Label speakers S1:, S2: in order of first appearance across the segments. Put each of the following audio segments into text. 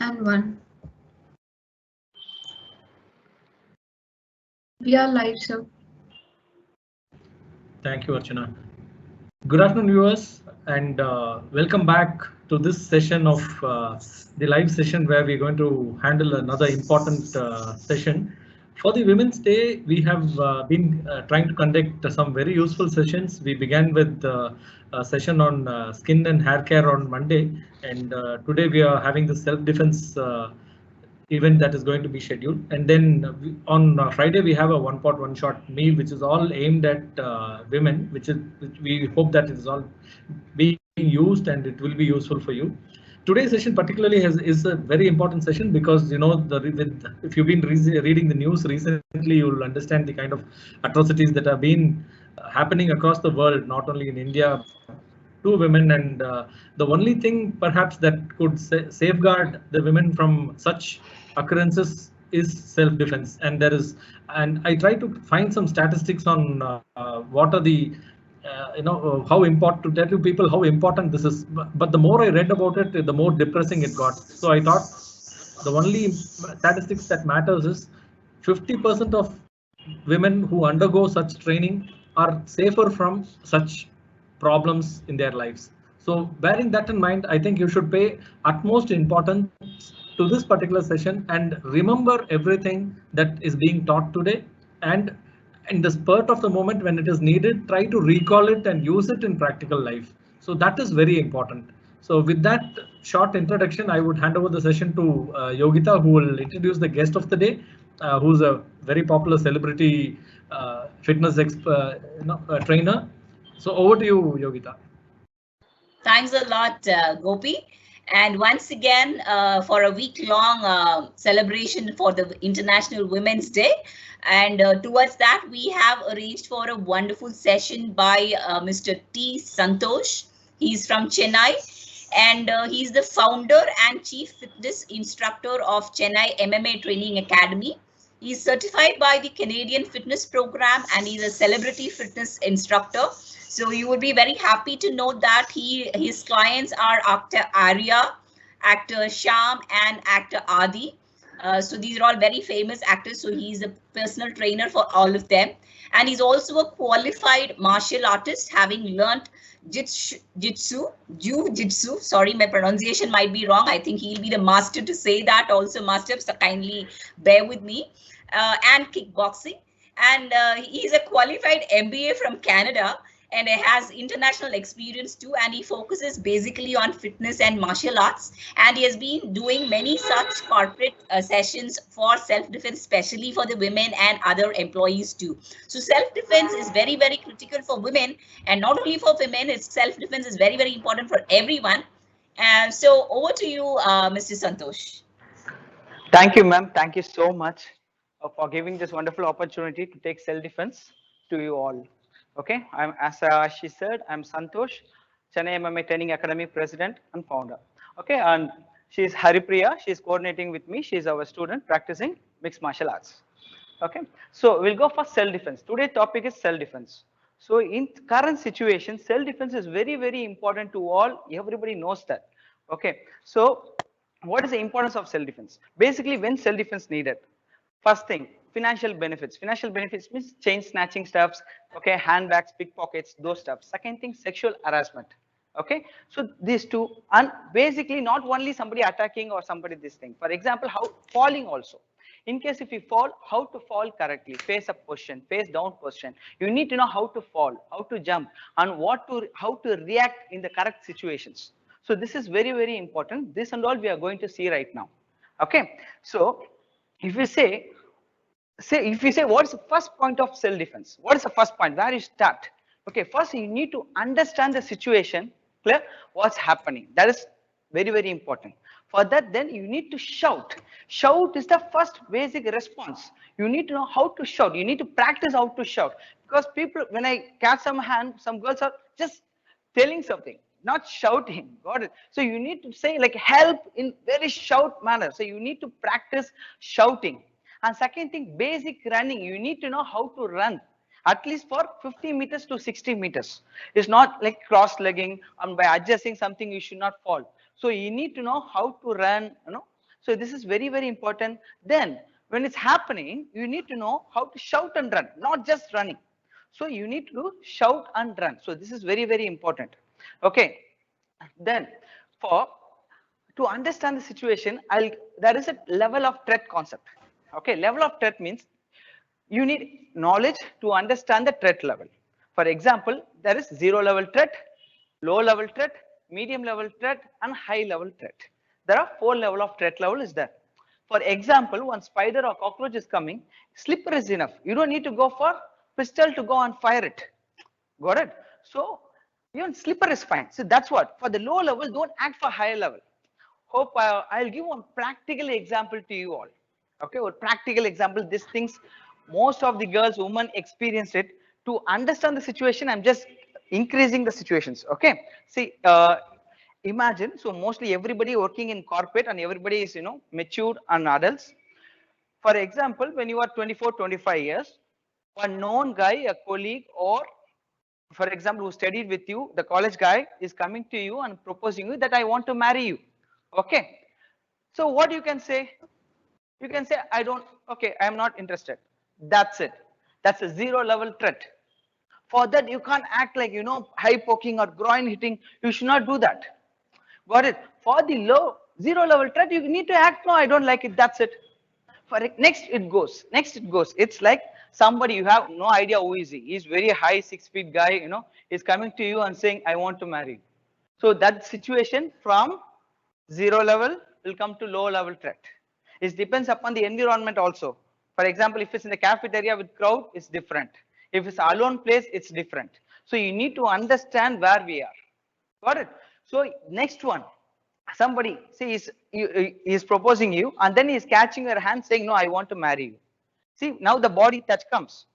S1: And one. We are live, sir.
S2: Thank you, Archana. Good afternoon, viewers, and welcome back to this session of the live session where we're going to handle another important session. For the Women's Day, we have been trying to conduct some very useful sessions. We began with a session on skin and hair care on Monday, and today we are having the self-defense event that is going to be scheduled. And then on Friday we have a one pot one shot meal which is all aimed at women, which we hope that it is all being used and it will be useful for you. Today's session particularly is a very important session because if you've been reading the news recently, you will understand the kind of atrocities that have been happening across the world, not only in India, to women. And the only thing perhaps that could safeguard the women from such occurrences is self-defense. And I try to find some statistics on what are the how important, to tell you people how important this is. But the more I read about it, the more depressing it got. So I thought the only statistics that matters is 50% of women who undergo such training are safer from such problems in their lives. So bearing that in mind, I think you should pay utmost importance to this particular session and remember everything that is being taught today. And in the spurt of the moment when it is needed, try to recall it and use it in practical life. So that is very important. So with that short introduction, I would hand over the session to Yogita, who will introduce the guest of the day, who's a very popular celebrity fitness trainer. So over to you, Yogita.
S3: Thanks a lot, Gopi. And once again, for a week-long celebration for the International Women's Day. And towards that, we have arranged for a wonderful session by Mr. T. Santosh. He's from Chennai, and he's the founder and chief fitness instructor of Chennai MMA Training Academy. He's certified by the Canadian Fitness Program, and he's a celebrity fitness instructor. So you would be very happy to know that his clients are actor Arya, actor Sham, and actor Adi. So these are all very famous actors. So he's a personal trainer for all of them. And he's also a qualified martial artist, having learnt jiu-jitsu. Sorry, my pronunciation might be wrong. I think he'll be the master to say that also, master. So kindly bear with me. And kickboxing. And he's a qualified MBA from Canada, and has international experience too, and he focuses basically on fitness and martial arts, and he has been doing many such corporate sessions for self-defense, especially for the women and other employees too. So self-defense is very, very critical for women, and not only for women, it's self-defense is very, very important for everyone. And so over to you, Mr. Santosh.
S4: Thank you, ma'am. Thank you so much for giving this wonderful opportunity to take self-defense to you all. Okay, as she said, I'm Santosh, Chennai MMA Training Academy President and Founder. Okay, and she's Haripriya. She's coordinating with me. She's our student practicing mixed martial arts. Okay, so we'll go for self-defense. Today's topic is self-defense. So in current situation, self-defense is very, very important to all. Everybody knows that. Okay, so what is the importance of self-defense? Basically, when self-defense needed, first thing, financial benefits. Financial benefits means chain snatching stuffs, okay, handbags, pickpockets, those stuff. Second thing, sexual harassment. Okay, so these two, and basically not only somebody attacking or somebody this thing. For example, how falling also. In case if you fall, how to fall correctly, face up position, face down position. You need to know how to fall, how to jump, and how to react in the correct situations. So this is very, very important. This and all we are going to see right now. Okay, so if you say what is the first point of self-defense? What is the first point? Where you start? Okay, first you need to understand the situation, clear? What's happening? That is very, very important. For that, then you need to shout. Shout is the first basic response. You need to know how to shout. You need to practice how to shout. Because people, when I catch some girls are just telling something, not shouting. Got it? So you need to say like help in very shout manner. So you need to practice shouting. And second thing, basic running. You need to know how to run at least for 50 meters to 60 meters. It's not like cross-legging, and by adjusting something you should not fall. So you need to know how to run, So this is very, very important. Then when it's happening, you need to know how to shout and run, not just running. So you need to shout and run. So this is very, very important. Okay. Then to understand the situation, there is a level of threat concept. Okay, level of threat means you need knowledge to understand the threat level. For example, there is 0 level threat, low level threat, medium level threat, and high level threat. There are 4 level of threat level is there. For example, one spider or cockroach is coming, slipper is enough. You don't need to go for pistol to go and fire it. Got it? So even slipper is fine. So that's what. For the low level, don't act for higher level. Hope I'll give one practical example to you all. Okay, one practical example. These things, most of the girls, women experienced it. To understand the situation, I'm just increasing the situations. Okay, see, imagine. So mostly everybody working in corporate and everybody is matured and adults. For example, when you are 24, 25 years, a known guy, a colleague, or for example, who studied with you, the college guy is coming to you and proposing you that I want to marry you. Okay. So what you can say? You can say, I don't, okay, I am not interested. That's it. That's a 0 level threat. For that, you can't act like, high poking or groin hitting. You should not do that. Got it? For the low 0 level threat, you need to act, no, I don't like it. That's it. For next it goes. It's like somebody you have no idea who is he. He's very high, 6 feet guy, he's coming to you and saying, I want to marry you. So that situation from 0 level will come to low level threat. It depends upon the environment also. For example, if it's in the cafeteria with crowd, it's different. If it's alone place, it's different. So you need to understand where we are. Got it? So next one, somebody see is proposing you and then he's catching your hand saying, no, I want to marry you. See, now the body touch comes.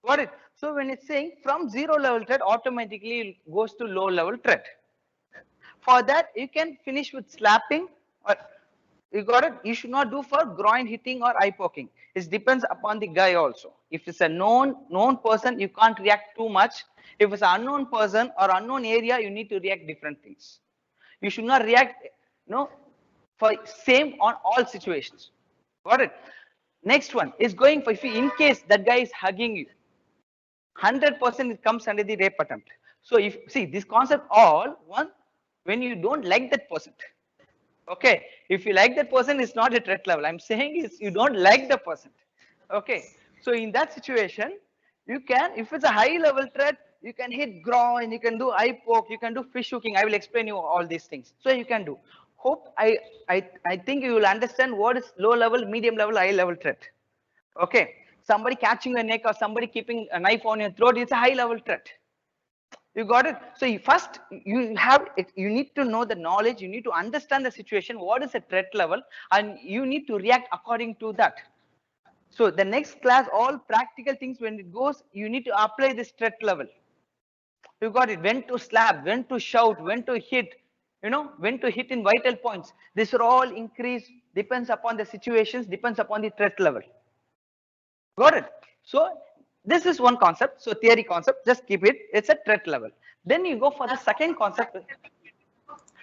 S4: Got it? So when it's saying from 0 level threat, automatically it goes to low level threat. For that, you can finish with slapping or you got it. You should not do for groin hitting or eye poking. It depends upon the guy also. If it's a known person, you can't react too much. If it's an unknown person or unknown area, you need to react different things. You should not react, for same on all situations. Got it? Next one is going for, if you, in case that guy is hugging you, 100% it comes under the rape attempt. So if see this concept all one when you don't like that person. Okay, if you like that person, it's not a threat level. I'm saying is you don't like the person. Okay, so in that situation, you can, if it's a high level threat, you can hit groin, you can do eye poke, you can do fish hooking. I will explain you all these things. So you can do. Hope I think you will understand what is low level, medium level, high level threat. Okay, somebody catching your neck or somebody keeping a knife on your throat, it's a high level threat. You got it? So first you need to know the knowledge, you need to understand the situation, what is the threat level, and you need to react according to that. So the next class, all practical things when it goes, you need to apply this threat level. You got it? When to slap, when to shout, when to hit, when to hit in vital points. These are all increase, depends upon the situations, depends upon the threat level. Got it? So this is one concept. So theory concept, just keep it. It's a threat level. Then you go for the second concept.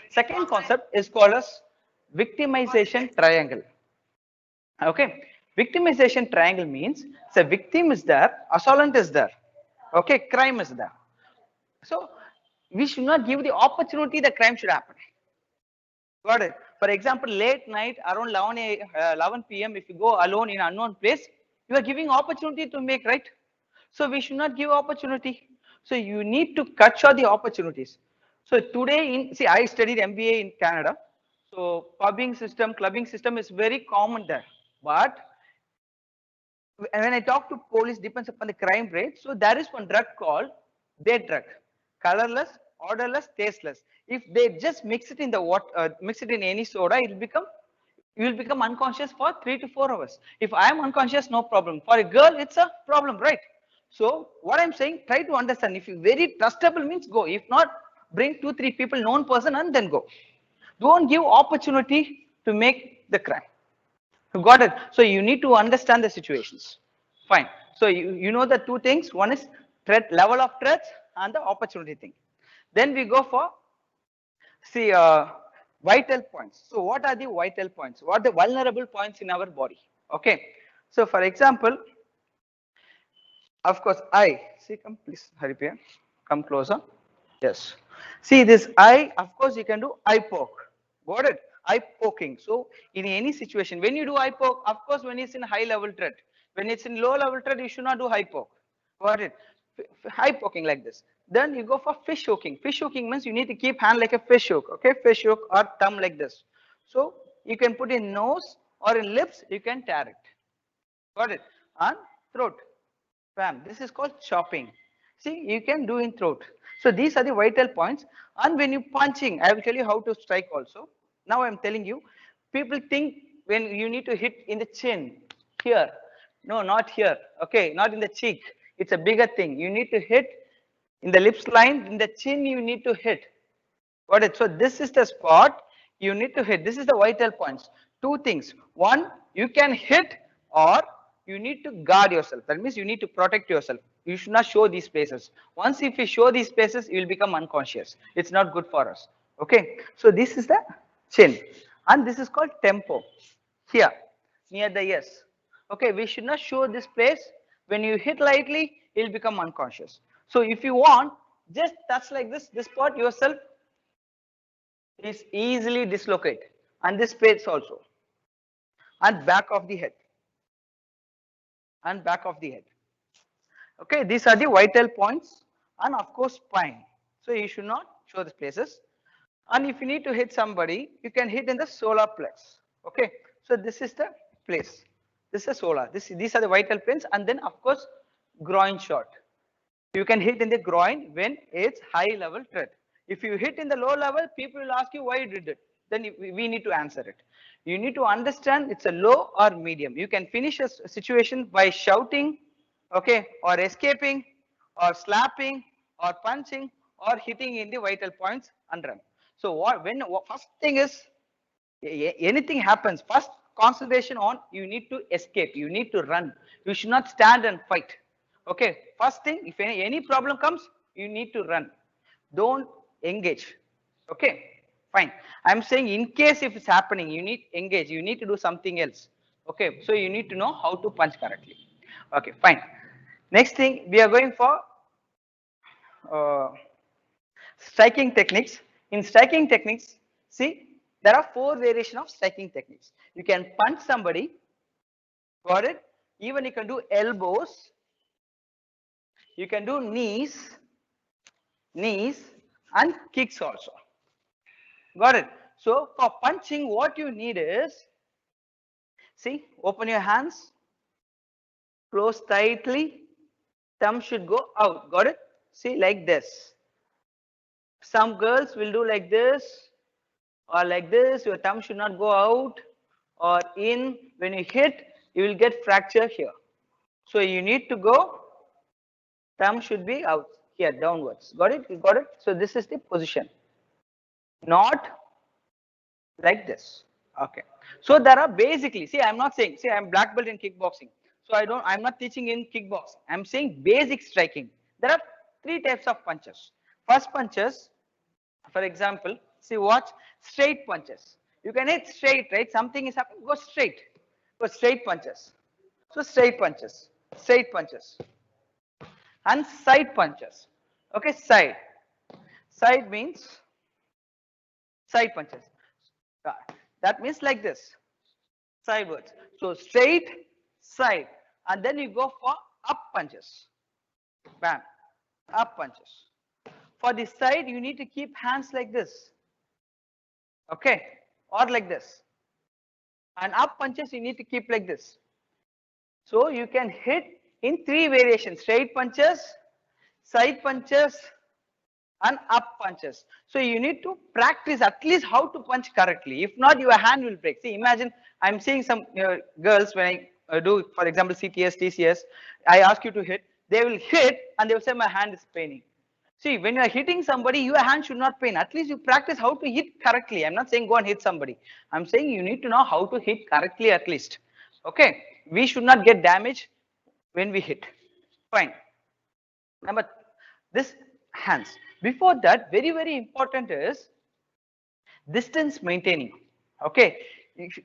S4: Second concept is called as victimization triangle. Okay. Victimization triangle means the victim is there, assailant is there. Okay. Crime is there. So we should not give the opportunity the crime should happen. Got it? For example, late night around 11 p.m. if you go alone in an unknown place, you are giving opportunity to make, right? So we should not give opportunity. So you need to cut short the opportunities. So today, I studied MBA in Canada. So pubbing system, clubbing system is very common there. But when I talk to police, depends upon the crime rate. So there is one drug called day drug, colorless, odorless, tasteless. If they just mix it in the water, mix it in any soda, it will become, you will become unconscious for 3 to 4 hours. If I am unconscious, no problem. For a girl, it's a problem, right? So what I'm saying, try to understand. If you very trustable means go. If not, bring 2, 3 people, known person, and then go. Don't give opportunity to make the crime. You got it? So you need to understand the situations. Fine. So you know the two things. One is threat, level of threats, and the opportunity thing. Then we go for, Vital points. So what are the vital points? What are the vulnerable points in our body? Okay. So for example, of course, eye. See, come please, Haripriya, come closer. Yes. See this eye, of course you can do eye poke. Got it? Eye poking. So in any situation, when you do eye poke, of course when it's in high level threat, when it's in low level threat, you should not do eye poke. Got it? Eye poking like this. Then you go for fish hooking. Fish hooking means you need to keep hand like a fish hook. Okay, fish hook or thumb like this. So you can put in nose or in lips, you can tear it. Got it? And throat. Bam. This is called chopping. See, you can do in throat. So these are the vital points. And when you punching, I will tell you how to strike also. Now I'm telling you, people think when you need to hit in the chin, here. No, not here. Okay, not in the cheek. It's a bigger thing. You need to hit in the lips line, in the chin you need to hit. Got it? So this is the spot you need to hit. This is the vital points. Two things. One, you can hit or you need to guard yourself. That means you need to protect yourself. You should not show these places. Once if you show these places, you will become unconscious. It's not good for us. Okay. So this is the chin. And this is called tempo. Here, near the ears. Okay. We should not show this place. When you hit lightly, it will become unconscious. So if you want, just touch like this spot yourself is easily dislocate, and this space also, and back of the head, and back of the head. Okay, these are the vital points, and of course spine. So you should not show the places. And if you need to hit somebody, you can hit in the solar plex. Okay, so this is the place. This is solar. These are the vital points, and then of course groin shot. You can hit in the groin when it's high level threat. If you hit in the low level, people will ask you why you did it. Then we need to answer it. You need to understand it's a low or medium. You can finish a situation by shouting, okay, or escaping, or slapping, or punching, or hitting in the vital points and run. So first thing is, anything happens, first concentration on you need to escape, you need to run. You should not stand and fight. Okay, first thing, if any problem comes, you need to run. Don't engage. Okay, fine. I'm saying in case if it's happening, you need engage. You need to do something else. Okay, so you need to know how to punch correctly. Okay, fine. Next thing, we are going for striking techniques. In striking techniques, see, there are 4 variations of striking techniques. You can punch somebody. Got it? Even you can do elbows. You can do knees and kicks also. Got it? So for punching, what you need is, see, open your hands, close tightly, thumb should go out. Got it? See, like this. Some girls will do like this or like this. Your thumb should not go out or in. When you hit, you will get fracture here. So you need to go, thumb should be out here, downwards. Got it? You got it? So this is the position. Not like this. Okay. So there are basically, see, I'm not saying, see, I'm black belt in kickboxing. So I'm not teaching in kickboxing. I'm saying basic striking. There are 3 types of punches. First punches, for example, see, watch, straight punches. You can hit straight, right? Something is happening, go straight. Go straight punches. So straight punches, and side punches. Okay, side. Side means side punches. That means like this, sidewards. So straight, side, and then you go for up punches. Bam, up punches. For the side, you need to keep hands like this. Okay, or like this. And up punches, you need to keep like this. So you can hit in 3 variations: straight punches, side punches, and up punches. So you need to practice at least how to punch correctly. If not, your hand will break. See, imagine I'm seeing some girls when I do, for example, CTS, TCS, I ask you to hit, they will hit and they will say my hand is paining. See, when you are hitting somebody, your hand should not pain. At least you practice how to hit correctly. I'm not saying go and hit somebody. I'm saying you need to know how to hit correctly at least. Okay, we should not get damage when we hit. Fine. Number this hands. Before that, very important is Distance maintaining. Okay,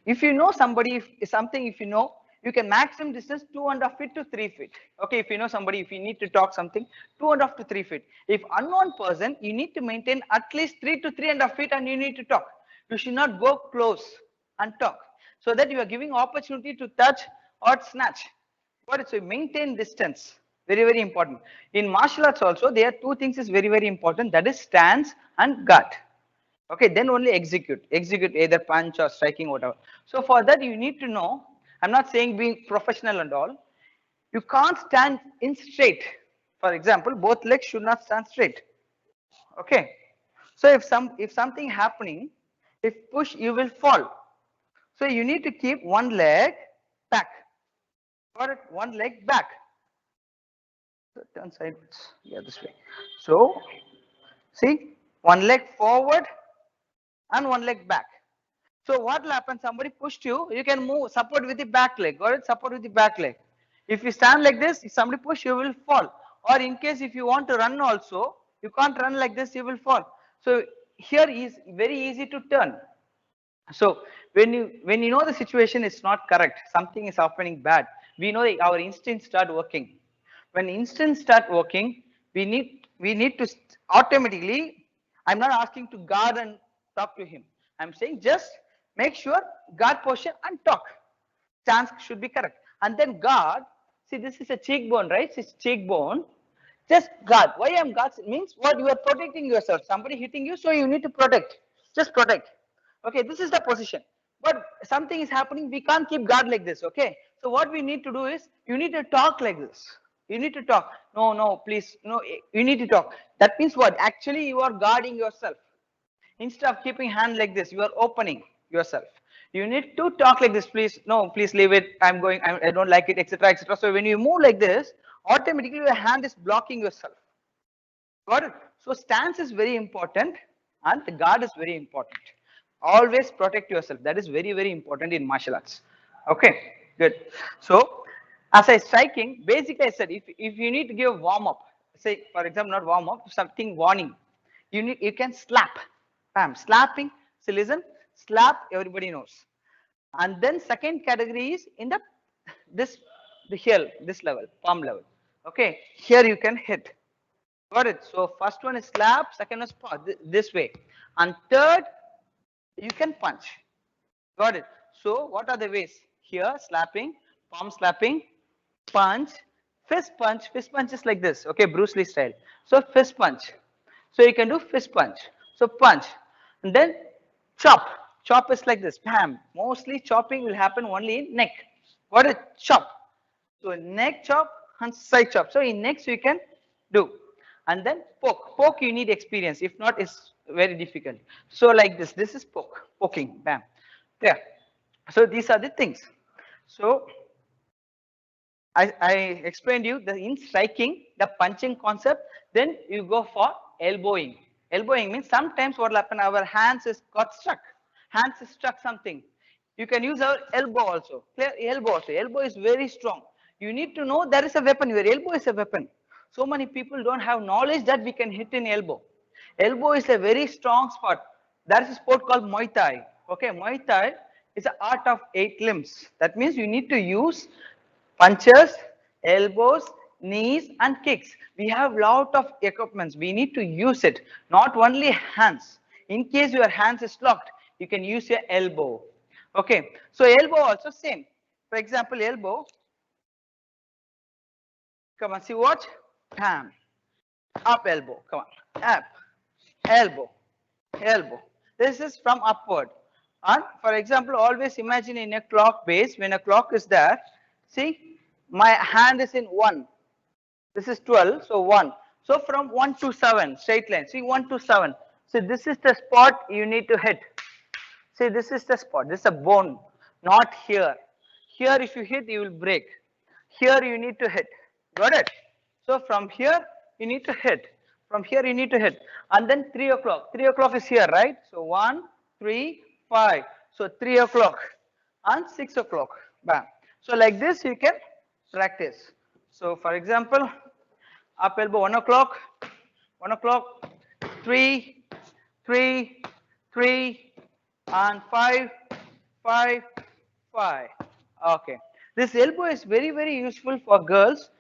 S4: if you know somebody, if something, if you know, you can maximum distance 2.5 feet to 3 feet. Okay, if you know somebody, if you need to talk something, 2.5 to 3 feet. If unknown person, you need to maintain at least 3 to 3.5 feet, and you need to talk. You should not go close and talk, so that you are giving opportunity to touch or snatch. Got it? So maintain distance. Very, very important. In martial arts also, there are two things is very, very important. That is stance and guard. Okay, then only execute either punch or striking, whatever. So for that you need to know, I'm not saying being professional and all, you can't stand in straight. For example, both legs should not stand straight. Okay, so if something happening, if push, you will fall. So you need to keep one leg back, got it? One leg back. So turn sideways, yeah, this way. So see, one leg forward and one leg back. So what will happen? Somebody pushed you, you can move, support with the back leg, got it? Support with the back leg. If you stand like this, if somebody push, you will fall. Or in case if you want to run also, you can't run like this, you will fall. So here is very easy to turn. So when you know the situation is not correct, something is happening bad, we know that our instincts start working. When instincts start working, we need to automatically. I'm not asking to guard and talk to him. I'm saying just make sure guard position and talk. Stance should be correct. And then guard. See, this is a cheekbone, right? It's cheekbone. Just guard. Why I'm guard means what? You are protecting yourself. Somebody hitting you, so you need to protect. Just protect. Okay, this is the position. But something is happening, we can't keep guard like this. Okay, so what we need to do is you need to talk like this. You need to talk. No, no, please, no. You need to talk. That means what? Actually, you are guarding yourself. Instead of keeping hand like this, you are opening yourself. You need to talk like this, please. No, please leave it. I'm going. I don't like it, etc., etc. So when you move like this, automatically your hand is blocking yourself. Got it? So stance is very important, and the guard is very important. Always protect yourself. That is very, very important in martial arts. Okay, good. So as I striking, basically I said if you need to give warm up, say for example not warm up, something warning, you can slap. Bam, slapping. So listen, slap, everybody knows. And then second category is in the heel, this level, palm level. Okay, here you can hit. Got it? So first one is slap, second is this way, and third you can punch. Got it? So what are the ways? Here slapping, palm slapping, punch, fist punch. Fist punch is like this. Okay, Bruce Lee style. So fist punch. So you can do fist punch. So punch, and then chop. Chop is like this. Bam. Mostly chopping will happen only in neck. Got it? Chop. So neck chop and side chop. So in necks you can do. And then poke. Poke you need experience. If not, it's very difficult. So like this. This is poke. Poking. Bam. There. So these are the things. So I explained you the in striking, the punching concept. Then you go for elbowing. Elbowing means sometimes what will happen, our hands is got stuck. Hands is stuck something. You can use our elbow also. Clear? Elbow also. Elbow is very strong. You need to know there is a weapon. Your elbow is a weapon. So many people don't have knowledge that we can hit in elbow. Elbow is a very strong spot. There is a sport called Muay Thai. Okay, Muay Thai is the art of 8 limbs. That means you need to use punches, elbows, knees and kicks. We have lot of equipments. We need to use it. Not only hands. In case your hands is locked, you can use your elbow. Okay. So elbow also same. For example, elbow. Come on, see watch. Bam. Up elbow. Come on. Up. Elbow. Elbow. This is from upward. And for example, always imagine in a clock base, when a clock is there, see, my hand is in 1. This is 12, so 1. So from 1 to 7, straight line. See, 1 to 7. So this is the spot you need to hit. See, this is the spot. This is a bone, not here. Here, if you hit, you will break. Here, you need to hit. Got it? So from here, you need to hit. From here, you need to hit. And then 3 o'clock. 3 o'clock is here, right? So 1, 3, 5. So 3 o'clock and 6 o'clock. Bam. So like this, you can practice. So for example, up elbow 1 o'clock, 1 o'clock, 3, 3, 3, and 5, 5, 5. Okay. This elbow is very, very useful for girls.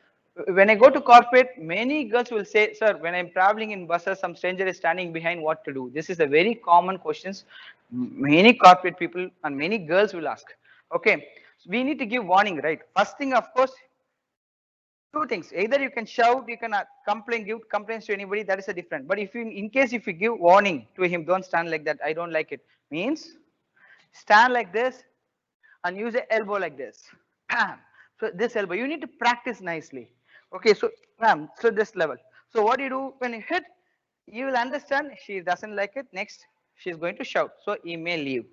S4: When I go to corporate, many girls will say, sir, when I'm traveling in buses, some stranger is standing behind, what to do? This is a very common questions many corporate people and many girls will ask. Okay. So we need to give warning, right? First thing, of course, two things. Either you can shout, you can give complaints to anybody, that is a different. But if you, in case if you give warning to him, don't stand like that, I don't like it, means stand like this and use the elbow like this. So this elbow, you need to practice nicely. Okay, so so this level. So what you do when you hit, you will understand she doesn't like it. Next, she is going to shout. So he may leave.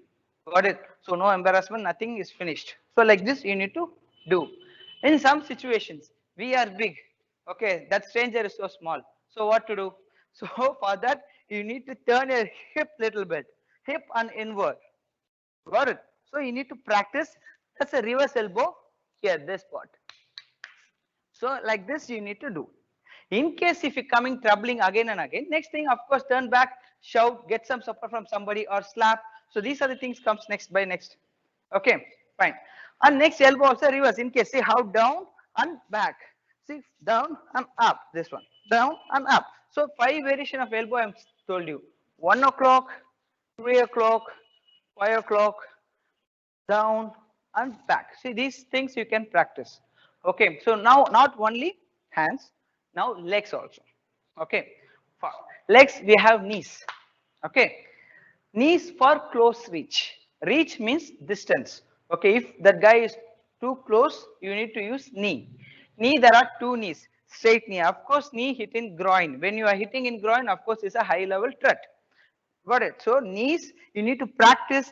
S4: Got it? So no embarrassment, nothing is finished. So like this, you need to do. In some situations, we are big. Okay, that stranger is so small. So what to do? So for that, you need to turn your hip little bit, hip and inward. Got it? So you need to practice. That's a reverse elbow here, this spot. So like this you need to do. In case if you're coming troubling again and again, next thing of course turn back, shout, get some support from somebody or slap. So these are the things comes next by next. Okay, fine. And next elbow also reverse. In case see how down and back. See down and up. This one down and up. So 5 variation of elbow I told you. 1 o'clock, 3 o'clock, 5 o'clock, down and back. See these things you can practice. Okay, so now not only hands, now legs also. Okay, for legs we have knees. Okay, knees for close reach. Reach means distance. Okay, if that guy is too close, you need to use knee. Knee, there are two knees. Straight knee, of course, knee hit in groin. When you are hitting in groin, of course, it's a high level threat. Got it? So knees, you need to practice.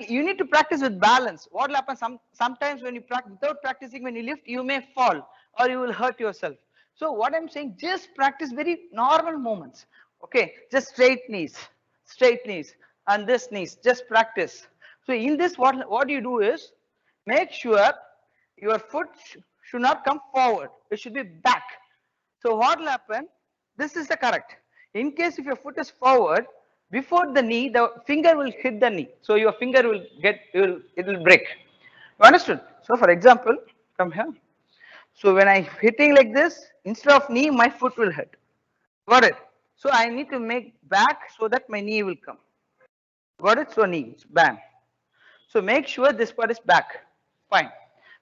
S4: You need to practice with balance. What will happen? Sometimes when you practice without practicing, when you lift, you may fall or you will hurt yourself. So what I'm saying, just practice very normal movements. Okay, just straight knees, and this knees. Just practice. So in this, what you do is make sure your foot should not come forward. It should be back. So what will happen? This is the correct. In case if your foot is forward, before the knee, the finger will hit the knee. So your finger will it will break. You understood? So for example, come here. So when I hitting like this, instead of knee, my foot will hit. Got it? So I need to make back so that my knee will come. Got it? So knee, bam. So make sure this part is back. Fine.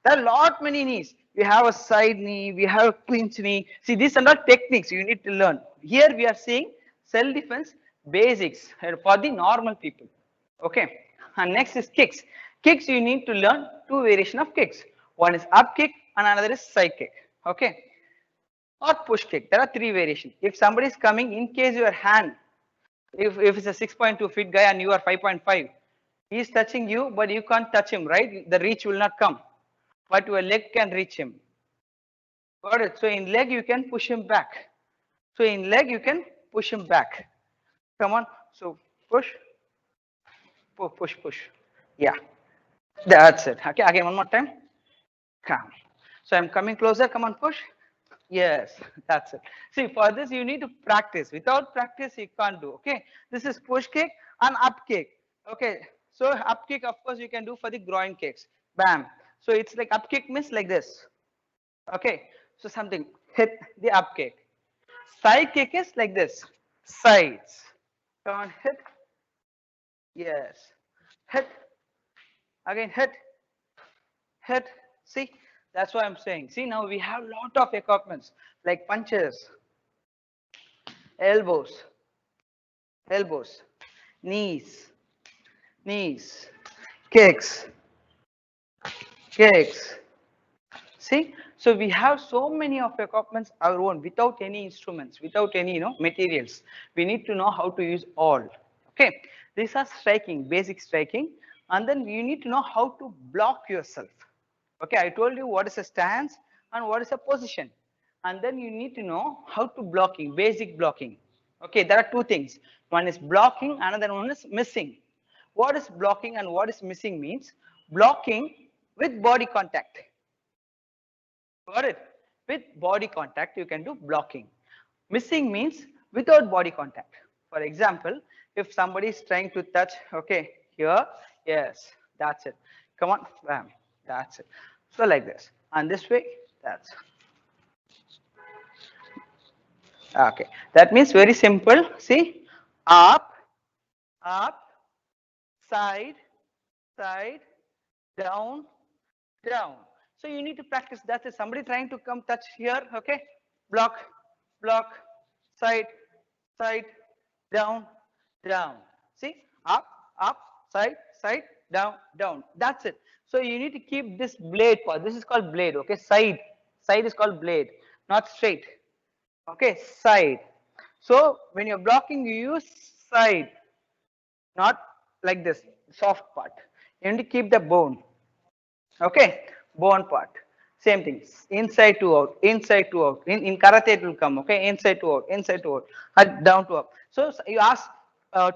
S4: There are lot many knees. We have a side knee, we have a clinch knee. See, these are not techniques you need to learn. Here we are seeing self-defense basics for the normal people. Okay. And next is kicks. Kicks, you need to learn two variation of kicks. One is up kick and another is side kick. Okay. Or push kick. There are three variations. If somebody is coming, in case your hand, if it's a 6.2 feet guy and you are 5.5, he is touching you, but you can't touch him, right? The reach will not come, but your leg can reach him. Got it? So in leg, you can push him back. So in leg, you can push him back. Come on. So push, push, push. Yeah, that's it. Okay, again, one more time. Come. So I'm coming closer. Come on, push. Yes, that's it. See, for this, you need to practice. Without practice, you can't do. Okay, this is push kick and up kick. Okay, so up kick, of course, you can do for the groin kicks. Bam. So it's like up kick means like this. Okay, so something hit the up kick. Side kick is like this. Sides. Come on, hit. Yes. Hit. Again, hit. Hit. See, that's what I'm saying. See, now we have lot of equipments like punches, elbows, knees, kicks. See, so we have so many of equipments our own without any instruments, without any materials. We need to know how to use all. Okay, these are striking, basic striking, and then you need to know how to block yourself. Okay, I told you what is a stance and what is a position, and then you need to know how to blocking, basic blocking. Okay, there are two things. One is blocking, another one is missing. What is blocking and what is missing means blocking with body contact. Got it? With body contact, you can do blocking. Missing means without body contact. For example, if somebody is trying to touch, okay, here. Yes, that's it. Come on, bam, that's it. So like this, and this way, that's okay. That means very simple. See, up, up, side, side, down, down. So you need to practice. That's it. Somebody trying to come touch here. Okay, block, block, side, side, down, down. See, up, up, side, side, down, down. That's it. So you need to keep this blade part. This is called blade. Okay, side, side is called blade, not straight. Okay, side. So when you're blocking, you use side, not like this soft part. You need to keep the bone. Okay, bone part. Same thing. Inside to out, inside to out. In karate it will come. Okay, inside to out, inside to out, down to up. So you ask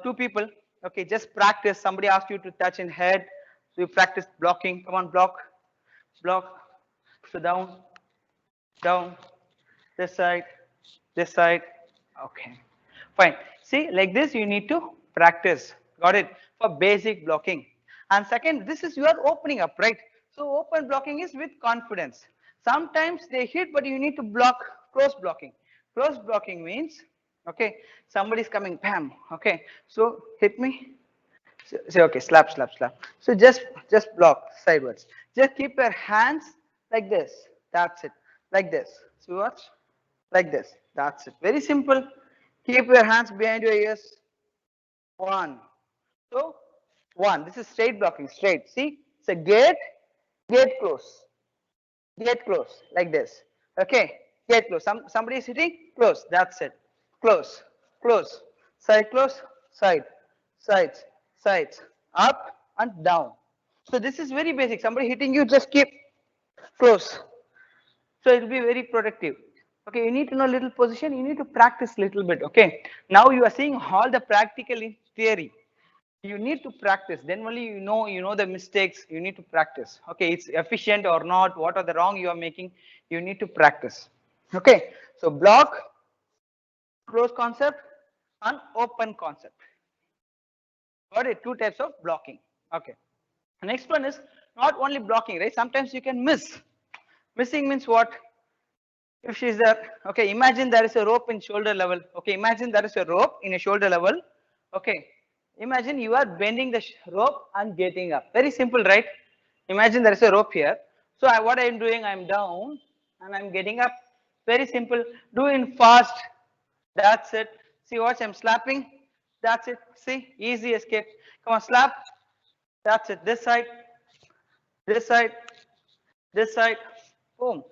S4: two people. Okay, just practice. Somebody asked you to touch in head. So you practice blocking. Come on, block, block. So down, down. This side, this side. Okay, fine. See, like this, you need to practice. Got it? For basic blocking. And second, this is your opening up, right? So open blocking is with confidence. Sometimes they hit, but you need to block close blocking. Close blocking means, okay, somebody's coming, bam. Okay, so hit me. Say okay, slap, slap, slap. So just block sideways. Just keep your hands like this. That's it. Like this. So watch. Like this. That's it. Very simple. Keep your hands behind your ears. One. So one. This is straight blocking. Straight. See? It's a gate. Gate close. Gate close. Like this. Okay. Gate close. Somebody is hitting. Close. That's it. Close. Close. Side close. Side. Sides. Sides. Up and down. So this is very basic. Somebody hitting you, just keep close. So it will be very productive. Okay, you need to know little position. You need to practice little bit. Okay. Now you are seeing all the practical in theory. You need to practice. Then only you know the mistakes. You need to practice. Okay, it's efficient or not. What are the wrong you are making? You need to practice. Okay. So block, close concept, and open concept. Got it? Two types of blocking. Okay. Next one is not only blocking, right? Sometimes you can miss. Missing means what? If she's there, okay, imagine there is a rope in shoulder level. Okay, imagine there is a rope in a shoulder level. Okay, imagine you are bending the rope and getting up. Very simple, right? Imagine there is a rope here. So what I am doing, I am down and I am getting up. Very simple. Do it fast. That's it. See, watch, I'm slapping. That's it. See, easy escape. Come on, slap. That's it. This side, this side, this side. Boom.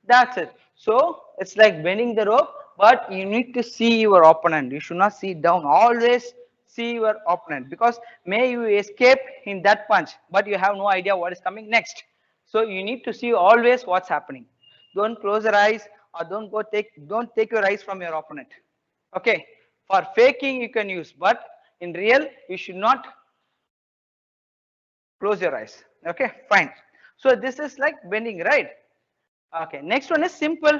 S4: That's it. So it's like bending the rope, but you need to see your opponent. You should not see down. Always see your opponent, because may you escape in that punch, but you have no idea what is coming next. So you need to see always what's happening. Don't close your eyes, or don't take your eyes from your opponent. Okay. For faking you can use, but in real you should not close your eyes. Okay, fine. So this is like bending, right? Okay, next one is simple.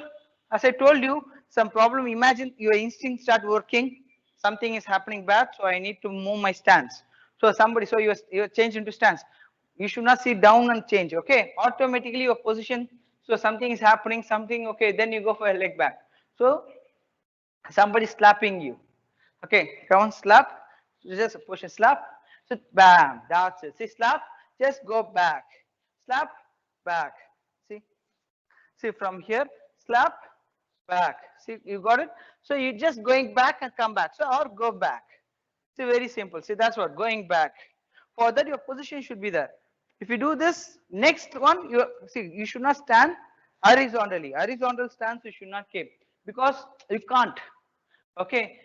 S4: As I told you, some problem. Imagine your instinct start working. Something is happening bad, so I need to move my stance. So you change into stance. You should not sit down and change. Okay, automatically your position. So something is happening. Something okay. Then you go for a leg back. So somebody slapping you. Okay, come on, slap. Just push and slap. So bam, that's it. See, slap. Just go back. Slap, back. See, from here, slap, back. See, you got it? So you just going back and come back. So, or go back. See, very simple. See, that's what, going back. For that, your position should be there. If you do this, next one, you should not stand horizontally. Horizontal stance you should not keep, because you can't. Okay,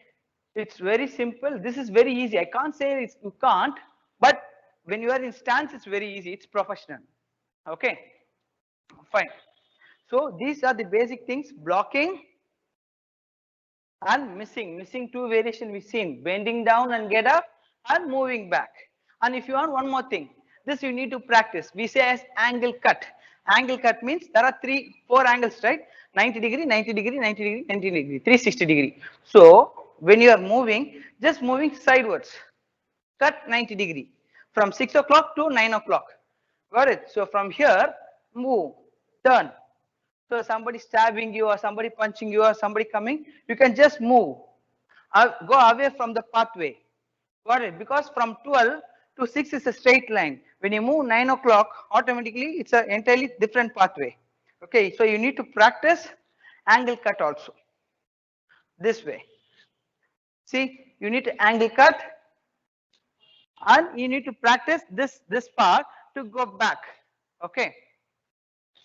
S4: it's very simple. This is very easy. I can't say you can't, but when you are in stance, it's very easy. It's professional. Okay, fine. So these are the basic things: blocking and missing. Missing two variation we've seen: bending down and get up, and moving back. And if you want one more thing, this you need to practice. We say as angle cut. Angle cut means there are 4 angles, right? 90 degree, 90 degree, 90 degree, 90 degree, 360 degree. So when you are moving, just moving sidewards, cut 90 degree. from 6 o'clock to 9 o'clock. Got it? So from here, move, turn. So somebody stabbing you or somebody punching you or somebody coming, you can just move. Go away from the pathway. Got it? Because from 12 to 6 is a straight line. When you move 9 o'clock, automatically it's an entirely different pathway. Okay, so you need to practice angle cut also. This way. See, you need to angle cut and you need to practice this part to go back. Okay.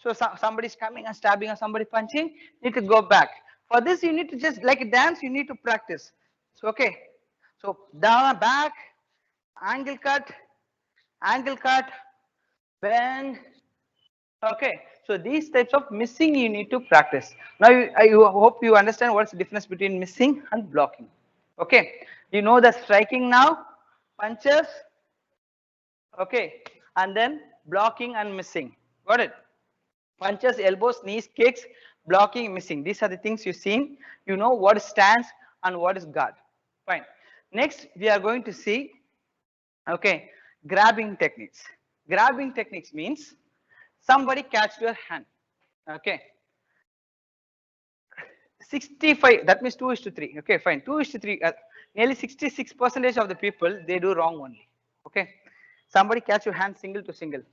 S4: So somebody's coming and stabbing or somebody punching, need to go back. For this, you need to just like a dance, you need to practice. So okay. So down, back, angle cut, bend. Okay. So these types of missing you need to practice. Now I hope you understand what's the difference between missing and blocking. Okay. You know the striking now, punches. Okay. And then blocking and missing. Got it? Punches, elbows, knees, kicks, blocking, missing. These are the things you've seen. You know what is stance and what is guard. Fine. Next, we are going to see, okay, grabbing techniques. Grabbing techniques means somebody catch your hand. Okay. 65, that means 2:3. Okay, fine. 2:3. Nearly 66% of the people, they do wrong only. Okay. Somebody catch your hand single to single.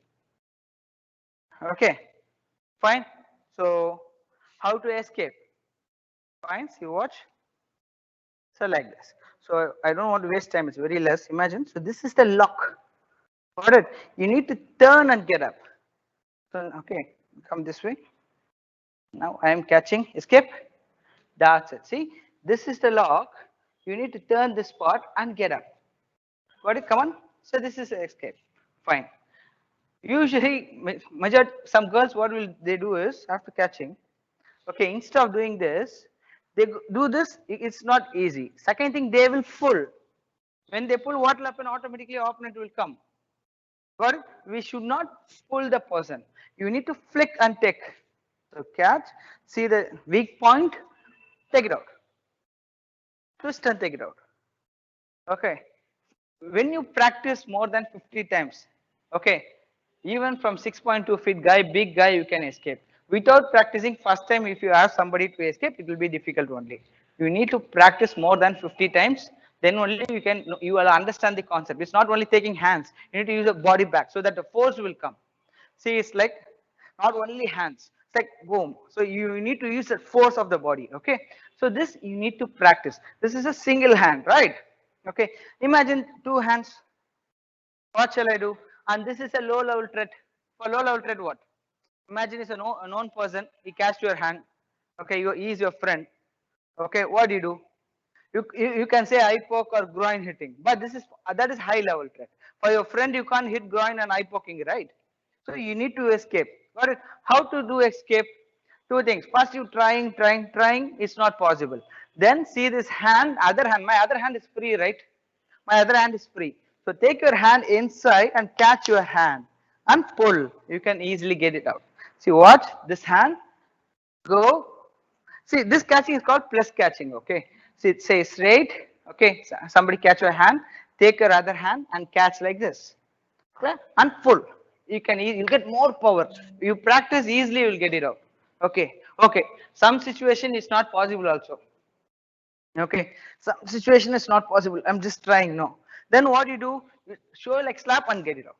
S4: Okay. Fine. So how to escape? Fine. See, watch. So like this. So I don't want to waste time. It's very less. Imagine. So this is the lock. Got it? You need to turn and get up. Turn. Okay. Come this way. Now I am catching. Escape. That's it. See, this is the lock. You need to turn this part and get up. Got it? Come on. So this is escape. Fine. Usually, some girls, what will they do is after catching, okay, instead of doing this, they do this. It's not easy. Second thing, they will pull. When they pull, what will happen? Automatically, opponent will come. Got it? We should not pull the person. You need to flick and take. So catch, see the weak point, take it out. Twist and take it out. Okay. When you practice more than 50 times, okay, even from 6.2 feet guy, big guy, you can escape. Without practicing first time, if you ask somebody to escape, it will be difficult only. You need to practice more than 50 times. Then only you will understand the concept. It's not only taking hands. You need to use a body back so that the force will come. See, it's like not only hands. It's like boom. So you need to use the force of the body. Okay. So this you need to practice. This is a single hand, right? Okay. Imagine two hands. What shall I do? And this is a low level threat. For low level threat, what? Imagine it's a known person. He catch your hand. Okay, he is your friend. Okay, what do you do? You can say eye poke or groin hitting, but that is high level threat. For your friend, you can't hit groin and eye poking, right? So you need to escape. Got it? How to do escape? Two things. First, you trying. It's not possible. Then see this hand, other hand. My other hand is free, right? My other hand is free. So take your hand inside and catch your hand and pull. You can easily get it out. See, watch this hand. Go. See, this catching is called plus catching. Okay. See, say straight. Okay. Somebody catch your hand. Take your other hand and catch like this. Okay? And pull. You get more power. You practice easily, you will get it out. Okay. Okay. Some situation is not possible also. Okay. Some situation is not possible. I'm just trying. No. Then what you do? You show like slap and get it out.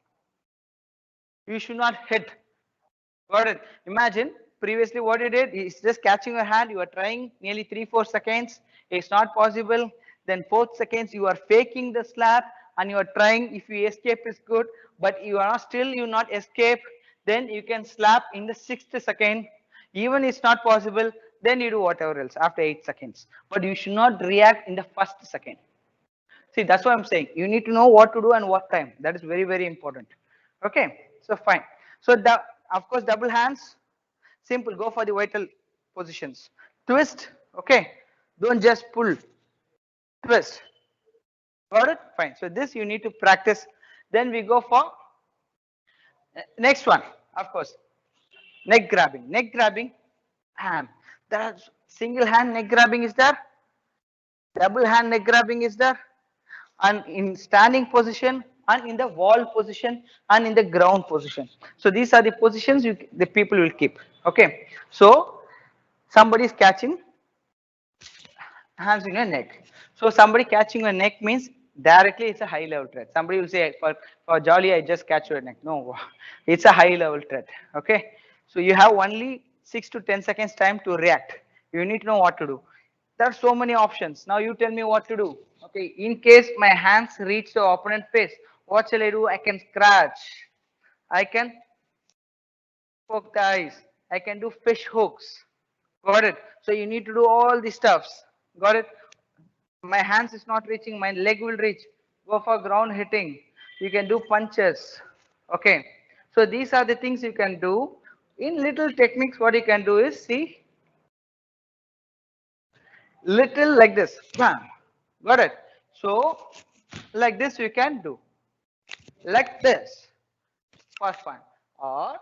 S4: You should not hit. Got it? Imagine previously what you did is just catching your hand. You are trying nearly 3-4 seconds. It's not possible. Then 4 seconds you are faking the slap and you are trying. If you escape is good, but you are still you not escape. Then you can slap in the 6th second. Even it's not possible. Then you do whatever else after 8 seconds. But you should not react in the 1st second. See, that's what I'm saying. You need to know what to do and what time. That is very, very important. Okay, so fine. So of course, double hands, simple. Go for the vital positions. Twist. Okay, don't just pull. Twist. Got it? Fine. So this you need to practice. Then we go for next one. Of course, neck grabbing. Neck grabbing. Hand. That single hand neck grabbing is there. Double hand neck grabbing is there. And in standing position, and in the wall position and in the ground position. So these are the positions the people will keep. Okay, so somebody is catching hands in your neck. So somebody catching your neck means directly it's a high level threat. Somebody will say for jolly I just catch your neck. No, it's a high level threat. Okay, so you have only 6 to 10 seconds time to react. You need to know what to do. There are so many options. Now you tell me what to do. Okay, in case my hands reach the opponent face, what shall I do? I can scratch. I can poke the eyes. I can do fish hooks. Got it? So you need to do all these stuffs. Got it? My hands is not reaching, my leg will reach. Go for ground hitting. You can do punches. Okay. So these are the things you can do. In little techniques, what you can do is see little like this. Bam. Got it? So like this you can do. Like this. First one. Or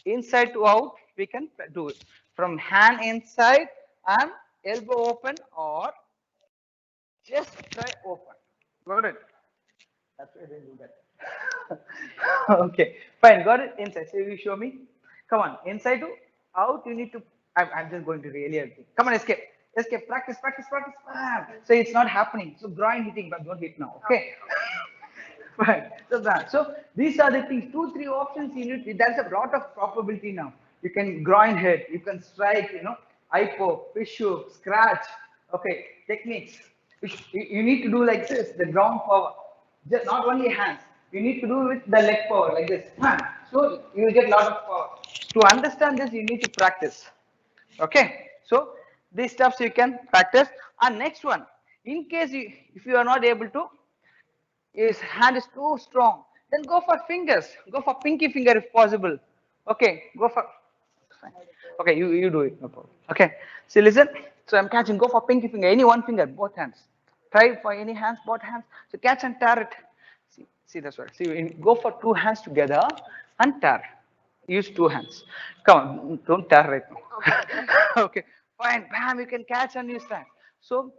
S4: inside to out, we can do it. From hand inside and elbow open, or just try open. Got it? That's why they do that. Okay, fine. Got it. Inside. So you show me. Come on. Inside to out. You need to. I'm just going to really help you. Come on, escape. Escape. Practice. Practice. Practice. Bam. So it's not happening. So groin hitting, but don't hit now. Okay. Fine. So that. So these are the things. 2, 3 options you need. There's a lot of probability now. You can groin hit. You can strike. You know, eye poke, fish hook, scratch. Okay. Techniques. You need to do like this. The ground power. Just not only hands, you need to do with the leg power like this. So you will get a lot of power. To understand this, you need to practice. Okay, so these steps you can practice. And next one, in case if you are not able to, his hand is too strong, then go for fingers. Go for pinky finger if possible. Okay, go for. Okay, you do it, no problem. Okay, so listen. So I'm catching. Go for pinky finger. Any one finger, both hands. Try for any hands, both hands. So catch and tear it. See that's right. See, go for 2 hands together and tear. Use 2 hands. Come on, don't tear right now. Okay, fine. Bam, you can catch and use that. So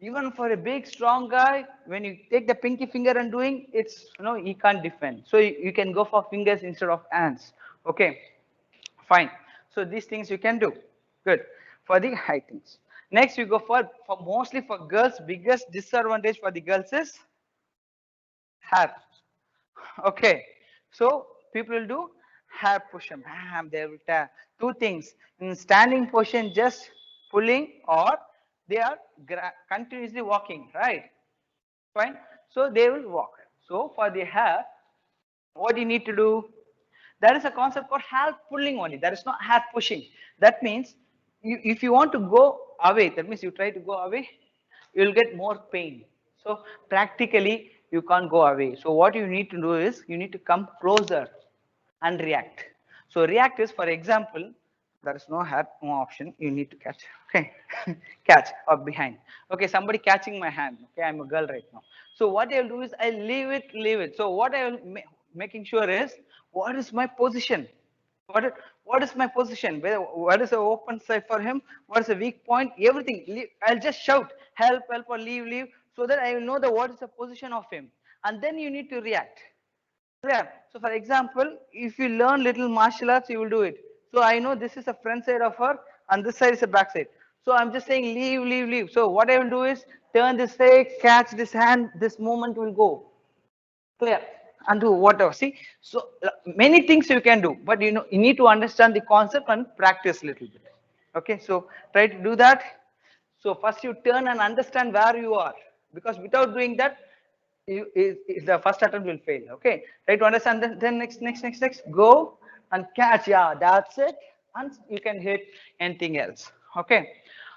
S4: even for a big strong guy, when you take the pinky finger and doing, it's he can't defend. So you can go for fingers instead of hands. Okay, fine. So these things you can do. Good for the high things. Next, you go for mostly for girls. Biggest disadvantage for the girls is hair. Okay, so people will do hair push and bam, they will tear. 2 things in standing position, just pulling, or they are continuously walking, right? Fine. So they will walk. So for the hair, what you need to do? There is a concept called hair pulling only. There is not hair pushing. That means if you want to go away, that means you try to go away, you will get more pain. So practically you can't go away. So what you need to do is you need to come closer and react. So react is, for example, there is no hair, no option. You need to catch. Okay, catch or behind. Okay, somebody catching my hand. Okay, I'm a girl right now. So what I'll do is I'll leave it. So what I will making sure is what is my position? What is my position? What is the open side for him? What is the weak point? Everything. I'll just shout help, help, or leave, so that I will know what is the position of him, and then you need to react. Yeah. So for example, if you learn little martial arts, you will do it. So I know this is a front side of her and this side is a back side. So I'm just saying leave. So what I will do is turn this way, catch this hand, this movement will go. Clear? And do whatever. See, so many things you can do, but you need to understand the concept and practice a little bit. Okay, so try to do that. So first you turn and understand where you are, because without doing that, the first attempt will fail. Okay, try to understand. Then next, go and catch. Yeah, that's it. And you can hit anything else. Okay,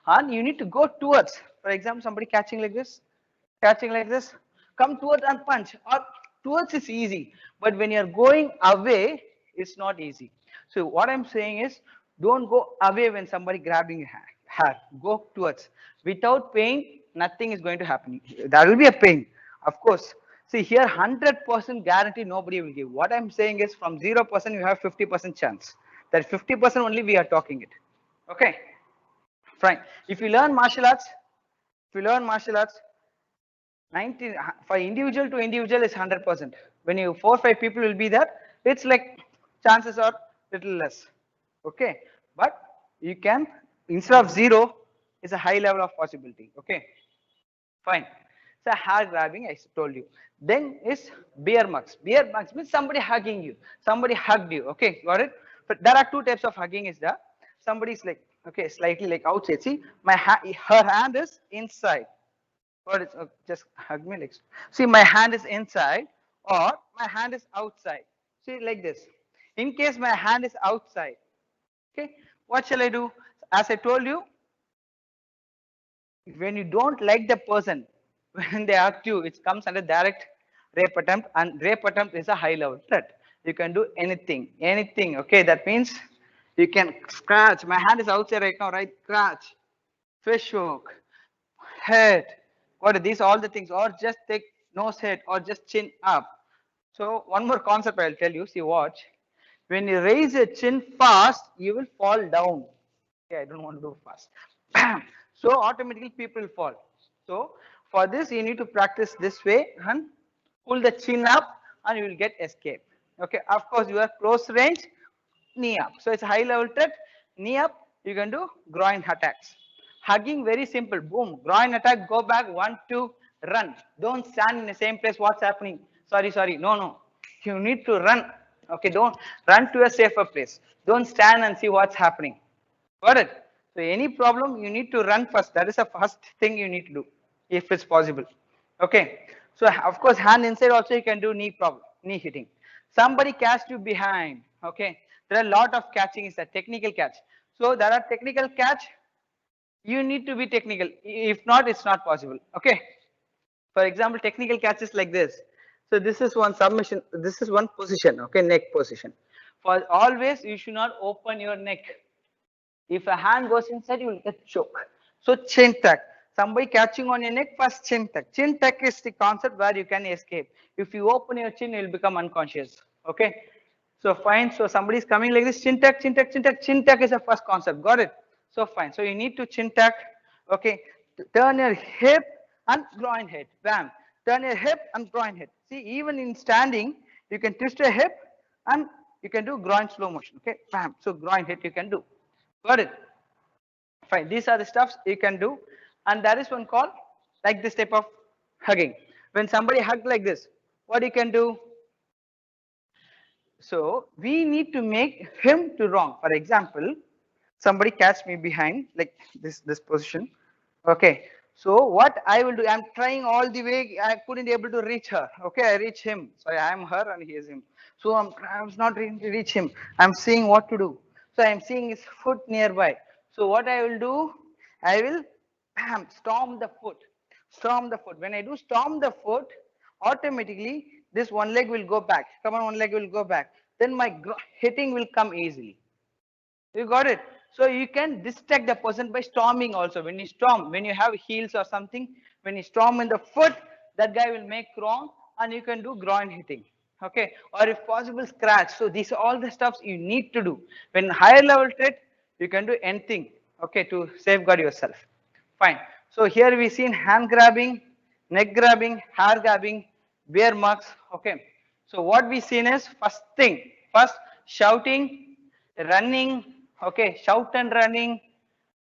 S4: and you need to go towards. For example, somebody catching like this, come towards and punch. Or towards is easy, but when you're going away, it's not easy. So what I'm saying is, don't go away when somebody grabbing your hair. Go towards. Without pain, nothing is going to happen. There will be a pain, of course. See here, 100% guarantee nobody will give. What I'm saying is, from 0% you have 50% chance. That 50% only we are talking it. Okay, fine. If you learn martial arts, 90 for individual to individual is 100%. When you 4 or 5 people will be there, it's like chances are little less. Okay, but you can, instead of 0, it's a high level of possibility. Okay, fine. So hair grabbing, I told you. Then is bear mugs. Bear mugs means somebody hugging you. Somebody hugged you. Okay, got it? But there are 2 types of hugging. Is there? Somebody's like, okay, slightly like outside. See, her hand is inside. Or it's just hug me like. See, my hand is inside, or my hand is outside. See, like this. In case my hand is outside, okay, what shall I do? As I told you, when you don't like the person, when they ask you, it comes under direct rape attempt, and rape attempt is a high level threat. You can do anything. Okay, that means you can scratch. My hand is outside right now, right? Scratch, fish hook, head. What are these? All the things, or just take nose head, or just chin up. So one more concept I'll tell you. See, watch. When you raise your chin fast, you will fall down. Okay, I don't want to do fast. So automatically people will fall. So for this, you need to practice this way and pull the chin up, and you will get escape. Okay, of course you are close range, knee up. So it's a high level threat. Knee up, you can do groin attacks. Hugging, very simple. Boom, groin attack, go back, 1, 2, run. Don't stand in the same place. What's happening? Sorry. No. You need to run. Okay, don't run to a safer place. Don't stand and see what's happening. Got it? So any problem, you need to run first. That is the first thing you need to do, if it's possible. Okay. So of course, hand inside also you can do knee hitting. Somebody catched you behind. Okay. There are a lot of catching is a technical catch. So there are technical catch. You need to be technical. If not, it's not possible. Okay. For example, technical catches like this. So this is one submission. This is one position. Okay, neck position. For always, you should not open your neck. If a hand goes inside, you will get choke. So chin tuck. Somebody catching on your neck, first chin tuck. Chin tuck is the concept where you can escape. If you open your chin, you will become unconscious. Okay. So fine. So somebody is coming like this. Chin tuck. Chin tuck is the first concept. Got it? So fine. So you need to chin tuck. Okay. Turn your hip and groin head. Bam. Turn your hip and groin head. See, even in standing, you can twist your hip and you can do groin slow motion. Okay. Bam. So groin head you can do. Got it? Fine. These are the stuffs you can do. And there is one called like this type of hugging. When somebody hugs like this, what you can do? So we need to make him to wrong. For example, somebody catch me behind like this position. Okay. So what I will do, I'm trying all the way. I couldn't able to reach her. Okay, I reach him. Sorry, I am her and he is him. So I'm not able to reach him. I'm seeing what to do. So I'm seeing his foot nearby. So what I will do, I will storm the foot. Storm the foot. When I do storm the foot, automatically this one leg will go back. Come on, one leg will go back. Then my hitting will come easily. You got it? So you can distract the person by storming also. When you storm, when you have heels or something, when you storm in the foot, that guy will make wrong and you can do groin hitting. Okay. Or if possible, scratch. So these are all the stuffs you need to do. When higher level threat, you can do anything. Okay. To safeguard yourself. Fine. So here we seen hand grabbing, neck grabbing, hair grabbing, bear marks. Okay. So what we seen is first shouting, running. Okay, shout and running,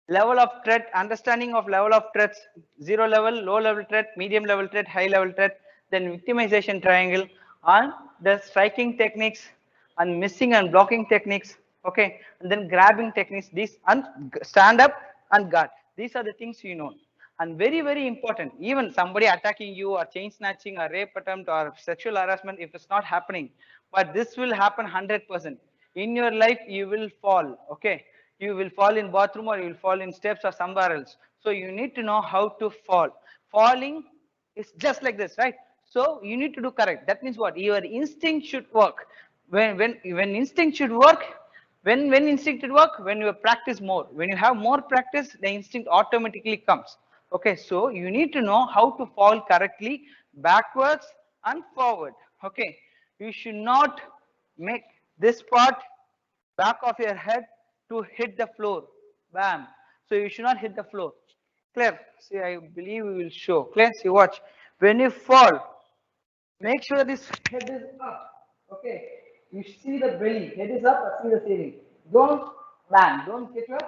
S4: level of threat, understanding of level of threats, 0 level, low level threat, medium level threat, high level threat, then victimization triangle, and the striking techniques and missing and blocking techniques. Okay, and then grabbing techniques, these and stand up and guard. These are the things you know. And very important, even somebody attacking you or chain snatching or rape attempt or sexual harassment, if it's not happening, but this will happen 100%. In your life, you will fall. Okay, you will fall in bathroom or you will fall in steps or somewhere else. So you need to know how to fall. Falling is just like this, right? So you need to do correct. That means what? Your instinct should work. When instinct should work, when instinct should work, when you practice more. When you have more practice, the instinct automatically comes. Okay, so you need to know how to fall correctly, backwards and forward. Okay, you should not make this part back of your head to hit the floor. Bam. So you should not hit the floor. Clear? See, I believe we will show. Clear? See, watch. When you fall, Make sure this head is up. Okay. You see the belly. Head is up. See the ceiling. Don't land. Don't get your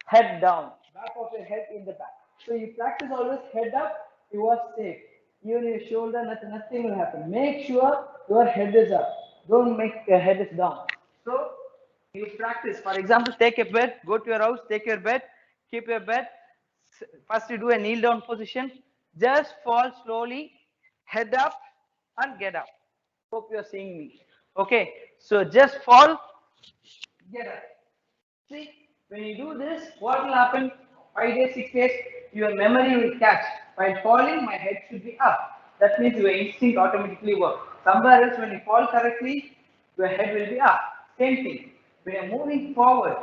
S4: head down. Back of your head in the back. So you practice always head up. You are safe. Even your shoulder, nothing will happen. Make sure your head is up. Don't make your head is down. So you practice. For example, take a bed. Go to your house. Take your bed. Keep your bed. First you do a kneel down position. Just fall slowly. Head up and get up. Hope you are seeing me. Okay, so just fall, get up. See, when you do this, what will happen? 5 days, 6 days, your memory will catch. While falling, my head should be up. That means your instinct automatically works. Somewhere else, when you fall correctly, your head will be up. Same thing. When you're moving forward,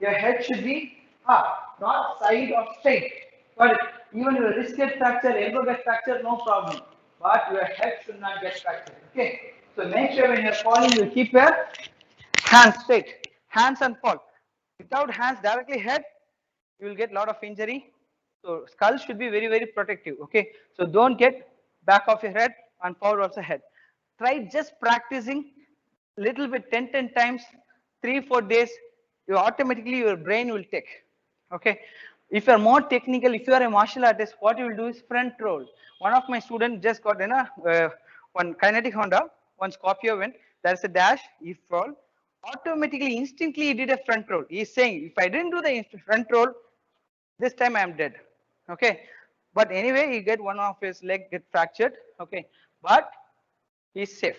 S4: your head should be up, not side or straight. But even your wrist get fractured, elbow get fractured, no problem. But your head should not get fractured. Okay. So make sure when you're falling, you keep your hands straight, hands and fall. Without hands directly head, you will get a lot of injury. So skull should be very, very protective. Okay. So don't get back of your head and forward also head. Try just practicing little bit 10 times, 3-4 days. You automatically your brain will take. Okay. If you are more technical, if you are a martial artist, what you will do is front roll. One of my students just got one kinetic Honda, one Scorpio went. There's a dash. He fall. Automatically, instantly, he did a front roll. He's saying, if I didn't do the front roll, this time I am dead. Okay. But anyway, he get one of his leg get fractured. Okay. But he's safe.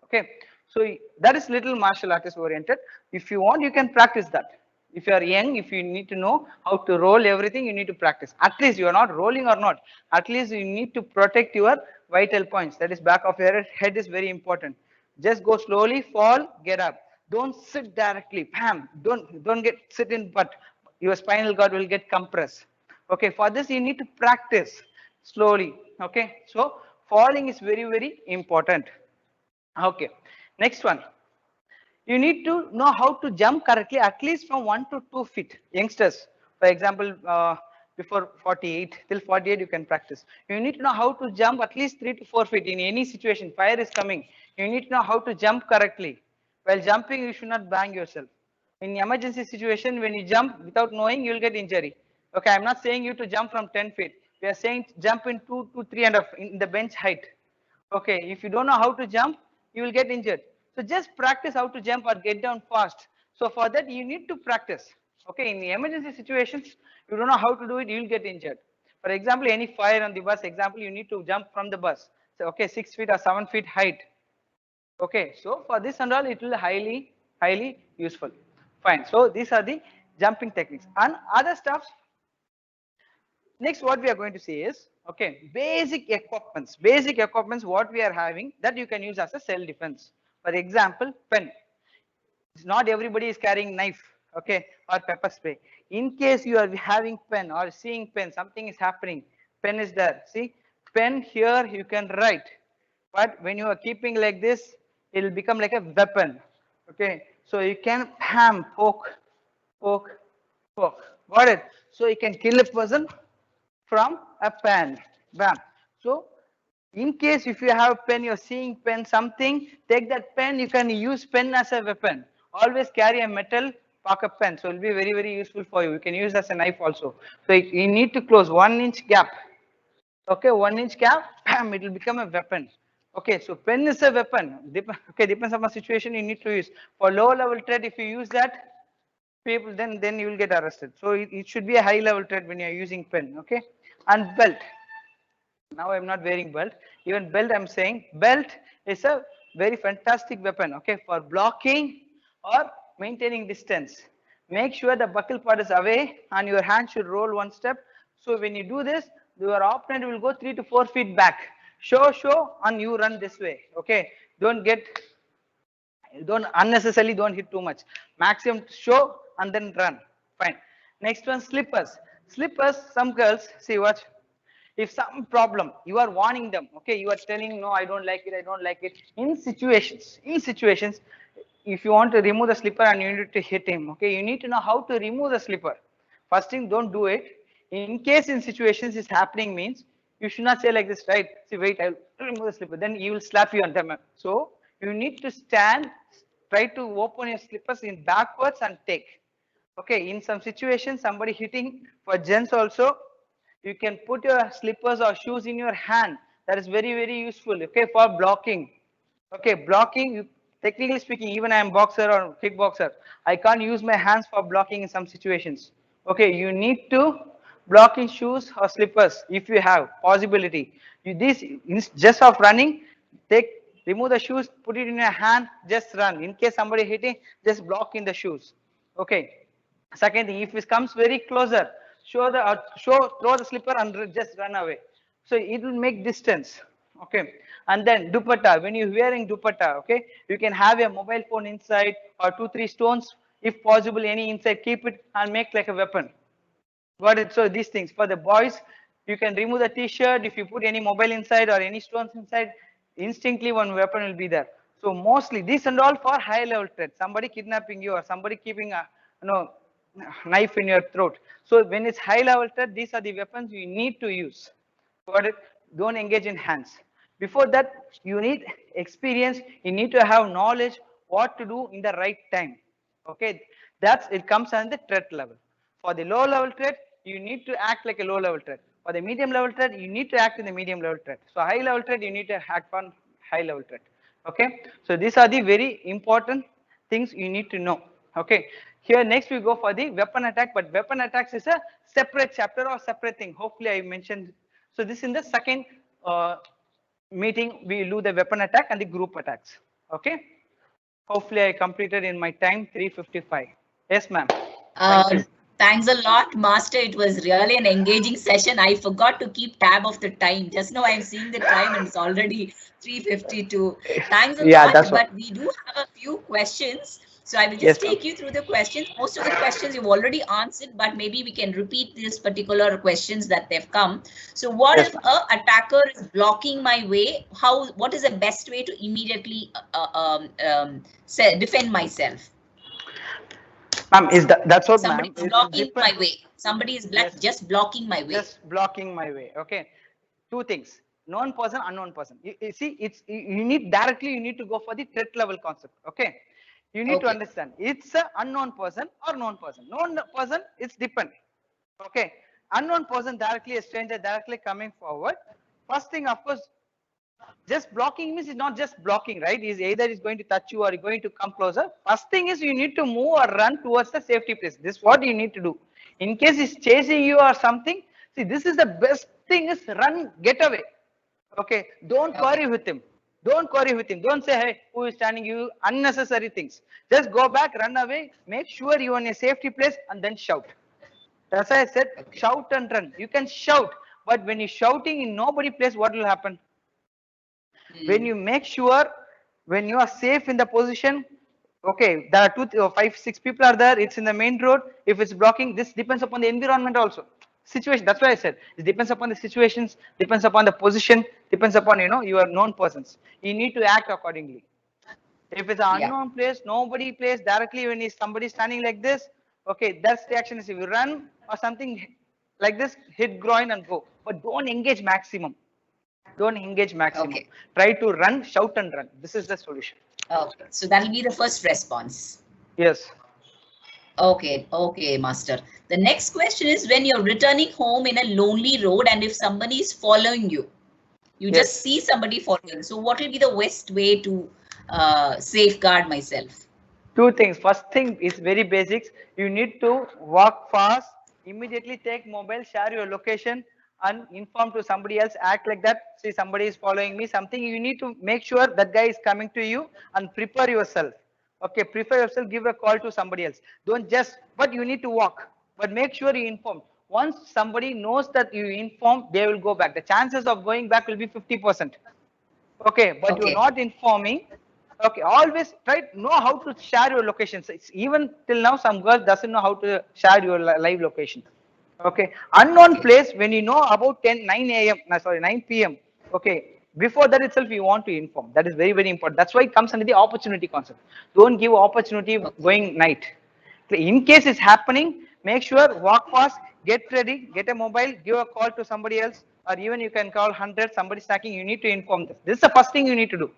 S4: Okay. So that is little martial artist oriented. If you want, you can practice that. If you are young, if you need to know how to roll everything, you need to practice. At least you are not rolling or not. At least you need to protect your vital points. That is back of your head is very important. Just go slowly, fall, get up. Don't sit directly. Bam. Don't get sit in butt. Your spinal cord will get compressed. Okay. For this, you need to practice slowly. Okay. So falling is very, very important. Okay. Next one. You need to know how to jump correctly, at least from 1 to 2 feet. Youngsters, for example, before 48, till 48, you can practice. You need to know how to jump at least 3 to 4 feet in any situation. Fire is coming. You need to know how to jump correctly. While jumping, you should not bang yourself. In emergency situation, when you jump without knowing, you will get injury. Okay, I'm not saying you to jump from 10 feet. We are saying jump in 2 to 3.5 in the bench height. Okay, if you don't know how to jump, you will get injured. So just practice how to jump or get down fast. So for that, you need to practice. Okay, in the emergency situations, you don't know how to do it, you will get injured. For example, any fire on the bus, example, you need to jump from the bus. So, okay, 6 feet or 7 feet height. Okay, so for this and all, it will highly useful. Fine. So these are the jumping techniques and other stuff. Next, what we are going to see is, okay, basic equipments. Basic equipments, what we are having that you can use as a self-defense. For example, pen. Not everybody is carrying knife, okay, or pepper spray. In case you are having pen or seeing pen, something is happening. Pen is there. See, pen here you can write, but when you are keeping like this, it will become like a weapon. Okay, so you can poke. Got it? So you can kill a person from a pen. Bam. So in case if you have a pen, you're seeing pen something, take that pen, you can use pen as a weapon. Always carry a metal pocket pen. So it will be very, very useful for you. You can use as a knife also. So you need to close 1 inch gap. Okay, 1 inch gap, bam, it will become a weapon. Okay, so pen is a weapon. Okay, depends on the situation you need to use. For low level threat, if you use that, people then you will get arrested. So it should be a high level threat when you are using pen. Okay, and belt. Now I'm not wearing belt. Even belt, I'm saying belt is a very fantastic weapon. Okay, for blocking or maintaining distance. Make sure the buckle part is away and your hand should roll 1 step. So when you do this, your opponent will go 3 to 4 feet back. Show, and you run this way. Okay, don't unnecessarily don't hit too much. Maximum show and then run. Fine. Next one, slippers. Slippers, some girls, see, watch. If some problem, you are warning them. Okay, you are telling, no, I don't like it, I don't like it. In situations, if you want to remove the slipper and you need to hit him, okay, you need to know how to remove the slipper. First thing, don't do it. In case in situations is happening means, You should not say like this, right? See, wait, I'll remove the slipper. Then he will slap you on them. So you need to stand, try to open your slippers in backwards and take. Okay, in some situations, somebody hitting for gents also, you can put your slippers or shoes in your hand. That is very, very useful. Okay, for blocking. Okay, blocking, technically speaking, even I am boxer or kickboxer, I can't use my hands for blocking in some situations. Okay, you need to block in shoes or slippers if you have possibility. Just of running, remove the shoes, put it in your hand, just run. In case somebody hitting, just block in the shoes. Okay. Second thing, if it comes very closer, throw the slipper and just run away. So it will make distance. Okay. And then dupatta, when you're wearing dupatta, okay, you can have a mobile phone inside or 2-3 stones, if possible, any inside, keep it and make like a weapon. Got it? So these things for the boys, you can remove the t-shirt. If you put any mobile inside or any stones inside, instantly one weapon will be there. So mostly this and all for high level threat. Somebody kidnapping you or somebody keeping a knife in your throat. So when it's high level threat, these are the weapons you need to use. Got it? Don't engage in hands. Before that, you need experience. You need to have knowledge what to do in the right time. Okay, it comes on the threat level. For the low level threat, you need to act like a low level threat. For the medium level threat, you need to act in the medium level threat. So high level threat, you need to act on high level threat. Okay, so these are the very important things you need to know. Okay, here next we go for the weapon attack, but weapon attacks is a separate chapter or separate thing. Hopefully I mentioned. So this in the second meeting, we will do the weapon attack and the group attacks. Okay, hopefully I completed in my time 3:55. Yes, ma'am. Thank you.
S3: Thanks a lot, Master. It was really an engaging session. I forgot to keep tab of the time. Just now I'm seeing the time and it's already 3:52. Thanks a lot, but we do have a few questions. So I will just take you through the questions. Most of the questions you've already answered, but maybe we can repeat these particular questions that they've come. So what if an attacker is blocking my way? What is the best way to immediately defend myself?
S4: Ma'am, that's what, ma'am.
S3: Somebody is blocking my way. Somebody is just blocking my way.
S4: Just blocking my way. Okay. Two things: known person, unknown person. You see, you need to go for the threat level concept. Okay. You need to understand it's an unknown person or known person. Known person, it's depend. Okay. Unknown person, directly a stranger, directly coming forward. First thing, of course, just blocking means it's not just blocking, right? Is either is going to touch you or going to come closer. First thing is you need to move or run towards the safety place. This is what you need to do. In case he's chasing you or something, see, this is the best thing is run, get away. Okay, don't quarry with him. Don't quarry with him. Don't say, hey, who is standing you? Unnecessary things. Just go back, run away, make sure you're in a safety place and then shout. That's why I said, shout and run. You can shout, but when you're shouting in nobody place, what will happen? When you make sure, when you are safe in the position, okay, there are 5, 6 people are there, it's in the main road. If it's blocking, this depends upon the environment also. Situation, that's why I said, it depends upon the situations, depends upon the position, depends upon, your known persons. You need to act accordingly. If it's an unknown place, nobody plays directly when somebody standing like this, okay, that's the action is if you run or something like this, hit groin and go. But don't engage maximum. Don't engage maximum. Okay. Try to run, shout and run. This is the solution.
S3: Okay, so that will be the first response.
S4: Yes.
S3: Okay, Master. The next question is when you're returning home in a lonely road and if somebody is following you, you just see somebody following. So what will be the best way to safeguard myself?
S4: Two things. First thing is very basics. You need to walk fast, immediately take mobile, share your location and inform to somebody else, act like that. See, somebody is following me, something. You need to make sure that guy is coming to you and prepare yourself. Okay, prepare yourself, give a call to somebody else. Don't just, but you need to walk, but make sure you inform. Once somebody knows that you inform, they will go back. The chances of going back will be 50%. Okay, but you're not informing. Okay, always try to know how to share your locations. It's even till now, some girl doesn't know how to share your live location. Okay, unknown place, when you know about 9 p.m. Okay, before that itself you want to inform. That is very, very important. That's why it comes under the opportunity concept. Don't give opportunity going night. In case it's happening, make sure walk fast, get ready, get a mobile, give a call to somebody else or even you can call 100, somebody snacking, you need to inform this. This is the first thing you need to do.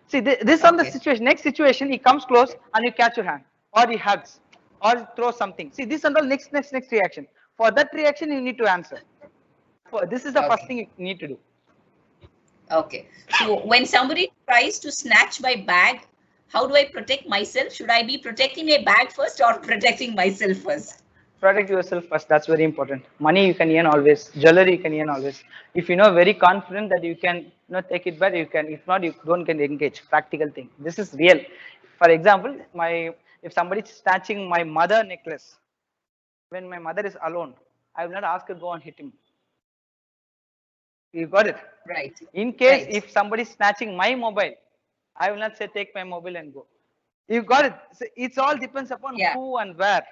S4: See, this on the situation, next situation, he comes close and you catch your hand, or he hugs, or throws something. See, this and all next reaction. For that reaction, you need to answer. This is the first thing you need to do.
S3: Okay. So when somebody tries to snatch my bag, how do I protect myself? Should I be protecting my bag first or protecting myself first?
S4: Protect yourself first. That's very important. Money you can earn always. Jewelry you can earn always. If you know very confident that you can take it back, you can. If not, you don't get engaged. Practical thing. This is real. For example, if somebody is snatching my mother necklace, when my mother is alone, I will not ask her to go and hit him. You got it?
S3: Right.
S4: In case if somebody is snatching my mobile, I will not say take my mobile and go. You got it? So it's all depends upon who and where.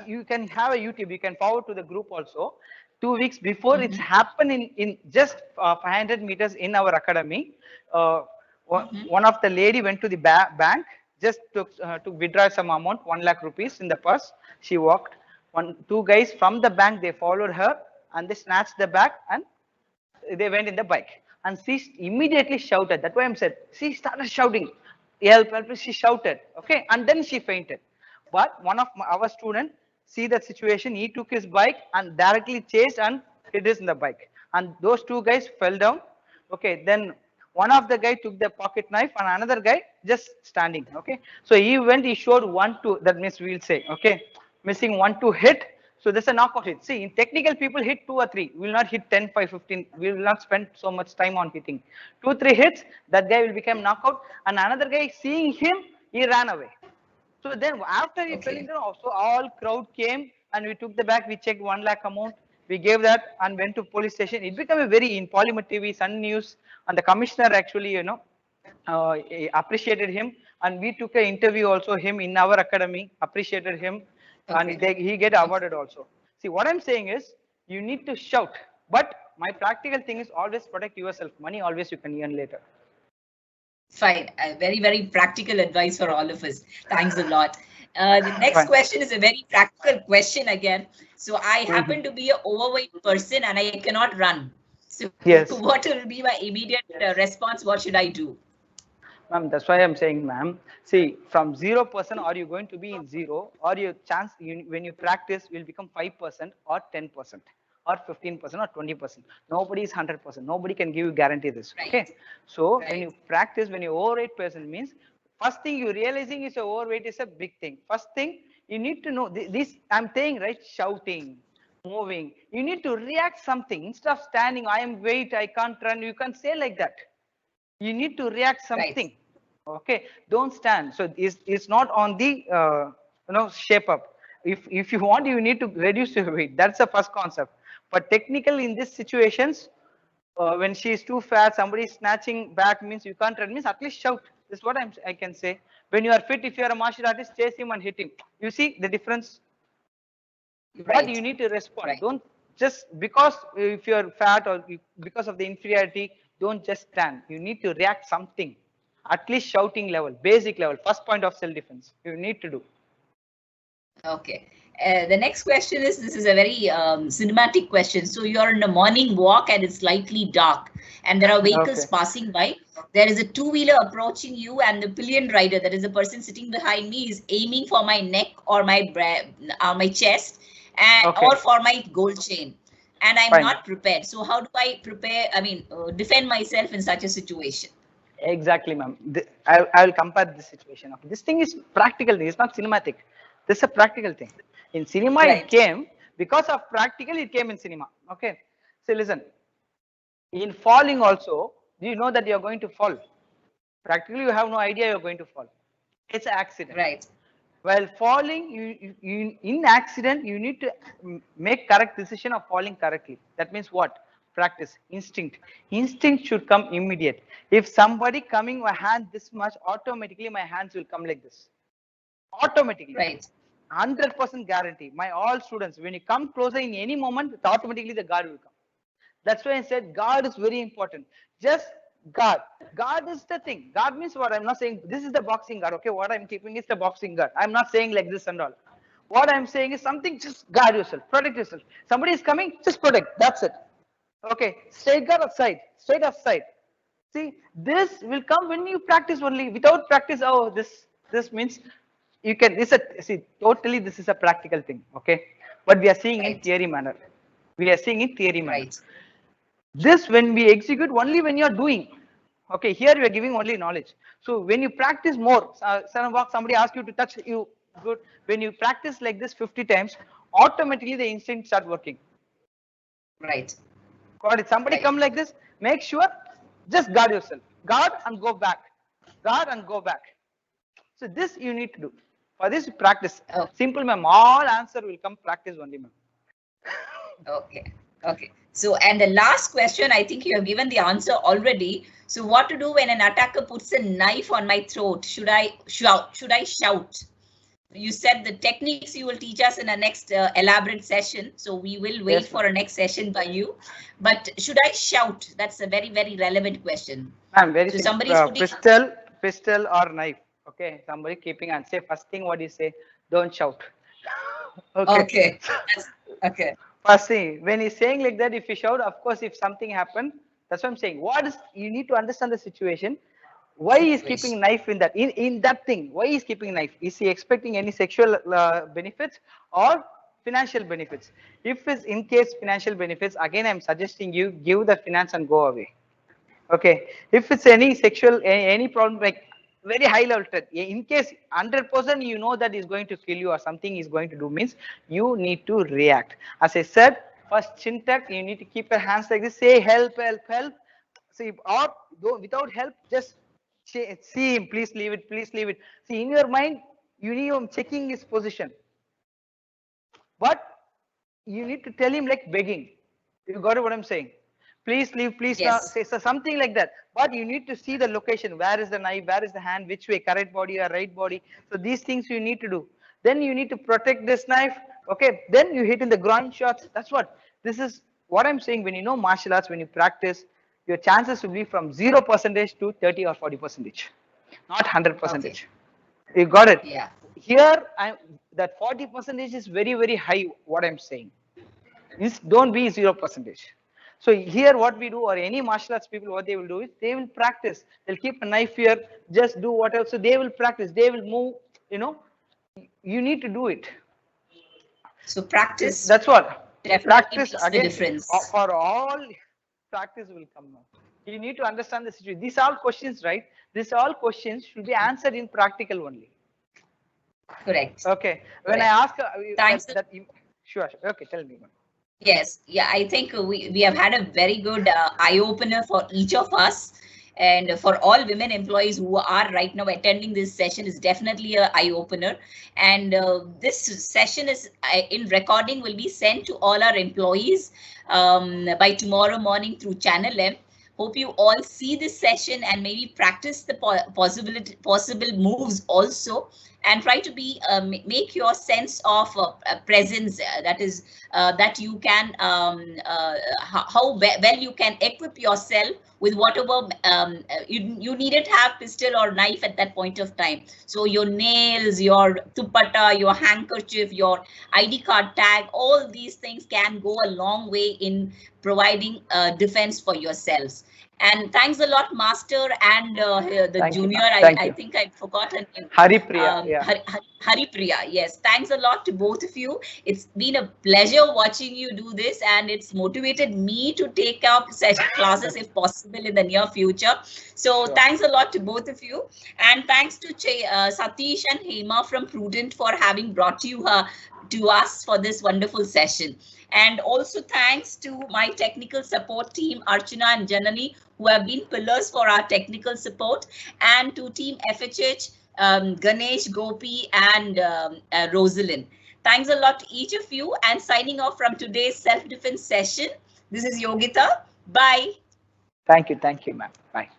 S4: You can have a YouTube, you can forward to the group also. 2 weeks before it's happened in just 500 meters in our academy. One of the lady went to the bank, just to withdraw some amount, 1 lakh rupees in the purse. She walked. Two guys from the bank, they followed her and they snatched the bag and they went in the bike. And she immediately shouted. That's why I'm said. She started shouting. Help, help, she shouted. Okay. And then she fainted. But one of our students see that situation. He took his bike and directly chased and hit us in the bike. And those 2 guys fell down. Okay. Then one of the guy took the pocket knife and another guy just standing. Okay. So he went, he showed 1, 2. That means we'll say, okay, missing 1, 2 hit. So there's a knockout hit. See, in technical, people hit 2 or 3. We will not hit 10, 5, 15. We will not spend so much time on hitting. 2, 3 hits, that guy will become knockout. And another guy, seeing him, he ran away. So then after he fell into, also all crowd came and we took the bag. We checked 1 lakh amount. We gave that and went to police station. It became a very, in Polymer TV, Sun News, and the commissioner actually, appreciated him. And we took an interview also him in our academy, appreciated him. And he get awarded also. See, what I'm saying is you need to shout, but my practical thing is always protect yourself. Money always you can earn later.
S3: Fine. Very, very practical advice for all of us. Thanks a lot. The next question is a very practical question again. So I happen to be an overweight person and I cannot run. So what will be my immediate response? What should I do?
S4: Ma'am, that's why I'm saying, ma'am, see, from 0%, are you going to be in 0, or your chance when you practice will become 5% or 10% or 15% or 20%. Nobody is 100%. Nobody can give you guarantee this. Okay. So when you practice, when you overweight person means, first thing you realizing is your overweight is a big thing. First thing you need to know this. I'm saying, right? Shouting, moving. You need to react something instead of standing. I am weight. I can't run. You can't say like that. You need to react something. Okay, don't stand. So it's not on the shape up. If you want, you need to reduce your weight. That's the first concept. But technically in these situations, when she is too fat, somebody is snatching back means you can't run, means at least shout. This is what I can say. When you are fit, if you are a martial artist, chase him and hit him. You see the difference? But you need to respond. Don't just because if you are fat or because of the inferiority, don't just stand. You need to react something. At least shouting level, basic level, first point of self-defense. You need to do.
S3: Okay. The next question is, this is a very cinematic question. So you're in a morning walk and it's slightly dark and there are vehicles passing by. There is a two-wheeler approaching you and the pillion rider, that is the person sitting behind me, is aiming for my neck or my chest and or for my gold chain. And I'm not prepared. So how do I prepare, defend myself in such a situation?
S4: Exactly, ma'am. I will compare this situation. Okay. This thing is practical thing. It's not cinematic. This is a practical thing. In cinema, it came because of practical. It came in cinema. Okay. So listen. In falling also, do you know that you are going to fall? Practically, you have no idea you are going to fall. It's an accident.
S3: Right.
S4: While falling, in accident, you need to make correct decision of falling correctly. That means what? Practice, instinct should come immediate. If somebody coming my hand this much, automatically my hands will come like this, automatically. 100% guarantee. My all students, when you come closer in any moment, automatically the guard will come. That's why I said guard is very important. Just guard is the thing. Guard means what? I'm not saying this is the boxing guard. Okay, what I'm keeping is the boxing guard. I'm not saying like this and all. What I'm saying is something, just guard yourself, protect yourself. Somebody is coming, just protect. That's it. Okay, straight guard aside, straight aside. See, this will come when you practice only. Without practice, oh, this means you can. This a see totally. This is a practical thing. Okay, but we are seeing in
S3: Right.
S4: theory manner. We are seeing in theory manner.
S3: Right.
S4: This when we execute only when you are doing. Okay, here we are giving only knowledge. So when you practice more, somebody asks you to touch you good. When you practice like this 50 times, automatically the instinct start working.
S3: Right.
S4: Got it? Somebody
S3: Right.
S4: come like this, make sure, just guard yourself. Guard and go back. Guard and go back. So this you need to do. For this practice.
S3: Oh.
S4: Simple, ma'am. All answer will come practice only, ma'am.
S3: Okay. Okay. So, and the last question, I think you have given the answer already. So what to do when an attacker puts a knife on my throat? Should I shout? Should I shout? You said the techniques you will teach us in a next elaborate session. So we will wait for a next session by you. But should I shout? That's a very, very relevant question.
S4: Ma'am, very
S3: so
S4: simple.
S3: somebody's putting
S4: Pistol or knife. Okay, somebody keeping and say first thing what you say, don't shout. Okay.
S3: Okay. Okay.
S4: First thing, when he's saying like that, if you shout, of course, if something happened, that's what I'm saying. What is, you need to understand the situation. Why is keeping knife in that, in that thing? Why is keeping knife? Is he expecting any sexual benefits or financial benefits? If it's in case financial benefits, again, I'm suggesting you give the finance and go away. Okay. If it's any sexual, any problem, like very high level threat, in case 100% you know that is going to kill you or something is going to do, means you need to react. As I said, first chin tuck, you need to keep your hands like this, say help, help, help. See, or go without help, just see him, please leave it, please leave it. See, in your mind, you need him checking his position. But you need to tell him like begging. You got what I'm saying? Please leave, please not, say so something like that. But you need to see the location. Where is the knife? Where is the hand? Which way? Correct body or right body? So these things you need to do. Then you need to protect this knife. Okay. Then you hit in the groin shots. That's what. This is what I'm saying. When you know martial arts, when you practice, your chances will be from 0% to 30 or 40%, not 100%.
S3: Okay.
S4: You got it?
S3: Yeah.
S4: Here, that 40% is very, very high. What I'm saying is don't be 0%. So here what we do, or any martial arts people, what they will do is they will practice. They'll keep a knife here, just do whatever. So they will practice, they will move, you know, you need to do it.
S3: So practice.
S4: That's what. Practice again,
S3: the difference.
S4: For all, practice will come now. You need to understand the situation. These are all questions, right? These all questions should be answered in practical only.
S3: Correct.
S4: Okay. When
S3: Correct.
S4: I ask sure. Okay, tell me.
S3: Yes, yeah, I think we have had a very good eye-opener for each of us, and for all women employees who are right now attending this session is definitely an eye-opener. And this session is in recording will be sent to all our employees by tomorrow morning through Channel M. Hope you all see this session and maybe practice the possible moves also, and try to be make your sense of presence that is that you can how well you can equip yourself with whatever you needn't have pistol or knife at that point of time. So your nails, your dupatta, your handkerchief, your ID card tag, all these things can go a long way in providing defense for yourselves. And thanks a lot, Master and the junior. I think I forgot her name.
S4: Haripriya. Yeah.
S3: Haripriya. Yes. Thanks a lot to both of you. It's been a pleasure watching you do this, and it's motivated me to take up such classes if possible in the near future. So thanks a lot to both of you, and thanks to Satish and Hema from Prudent for having brought you to us for this wonderful session. And also thanks to my technical support team, Archana and Janani, who have been pillars for our technical support, and to team FHH, Ganesh, Gopi, and Rosalind. Thanks a lot to each of you, and signing off from today's self-defense session. This is Yogita. Bye.
S4: Thank you, ma'am. Bye.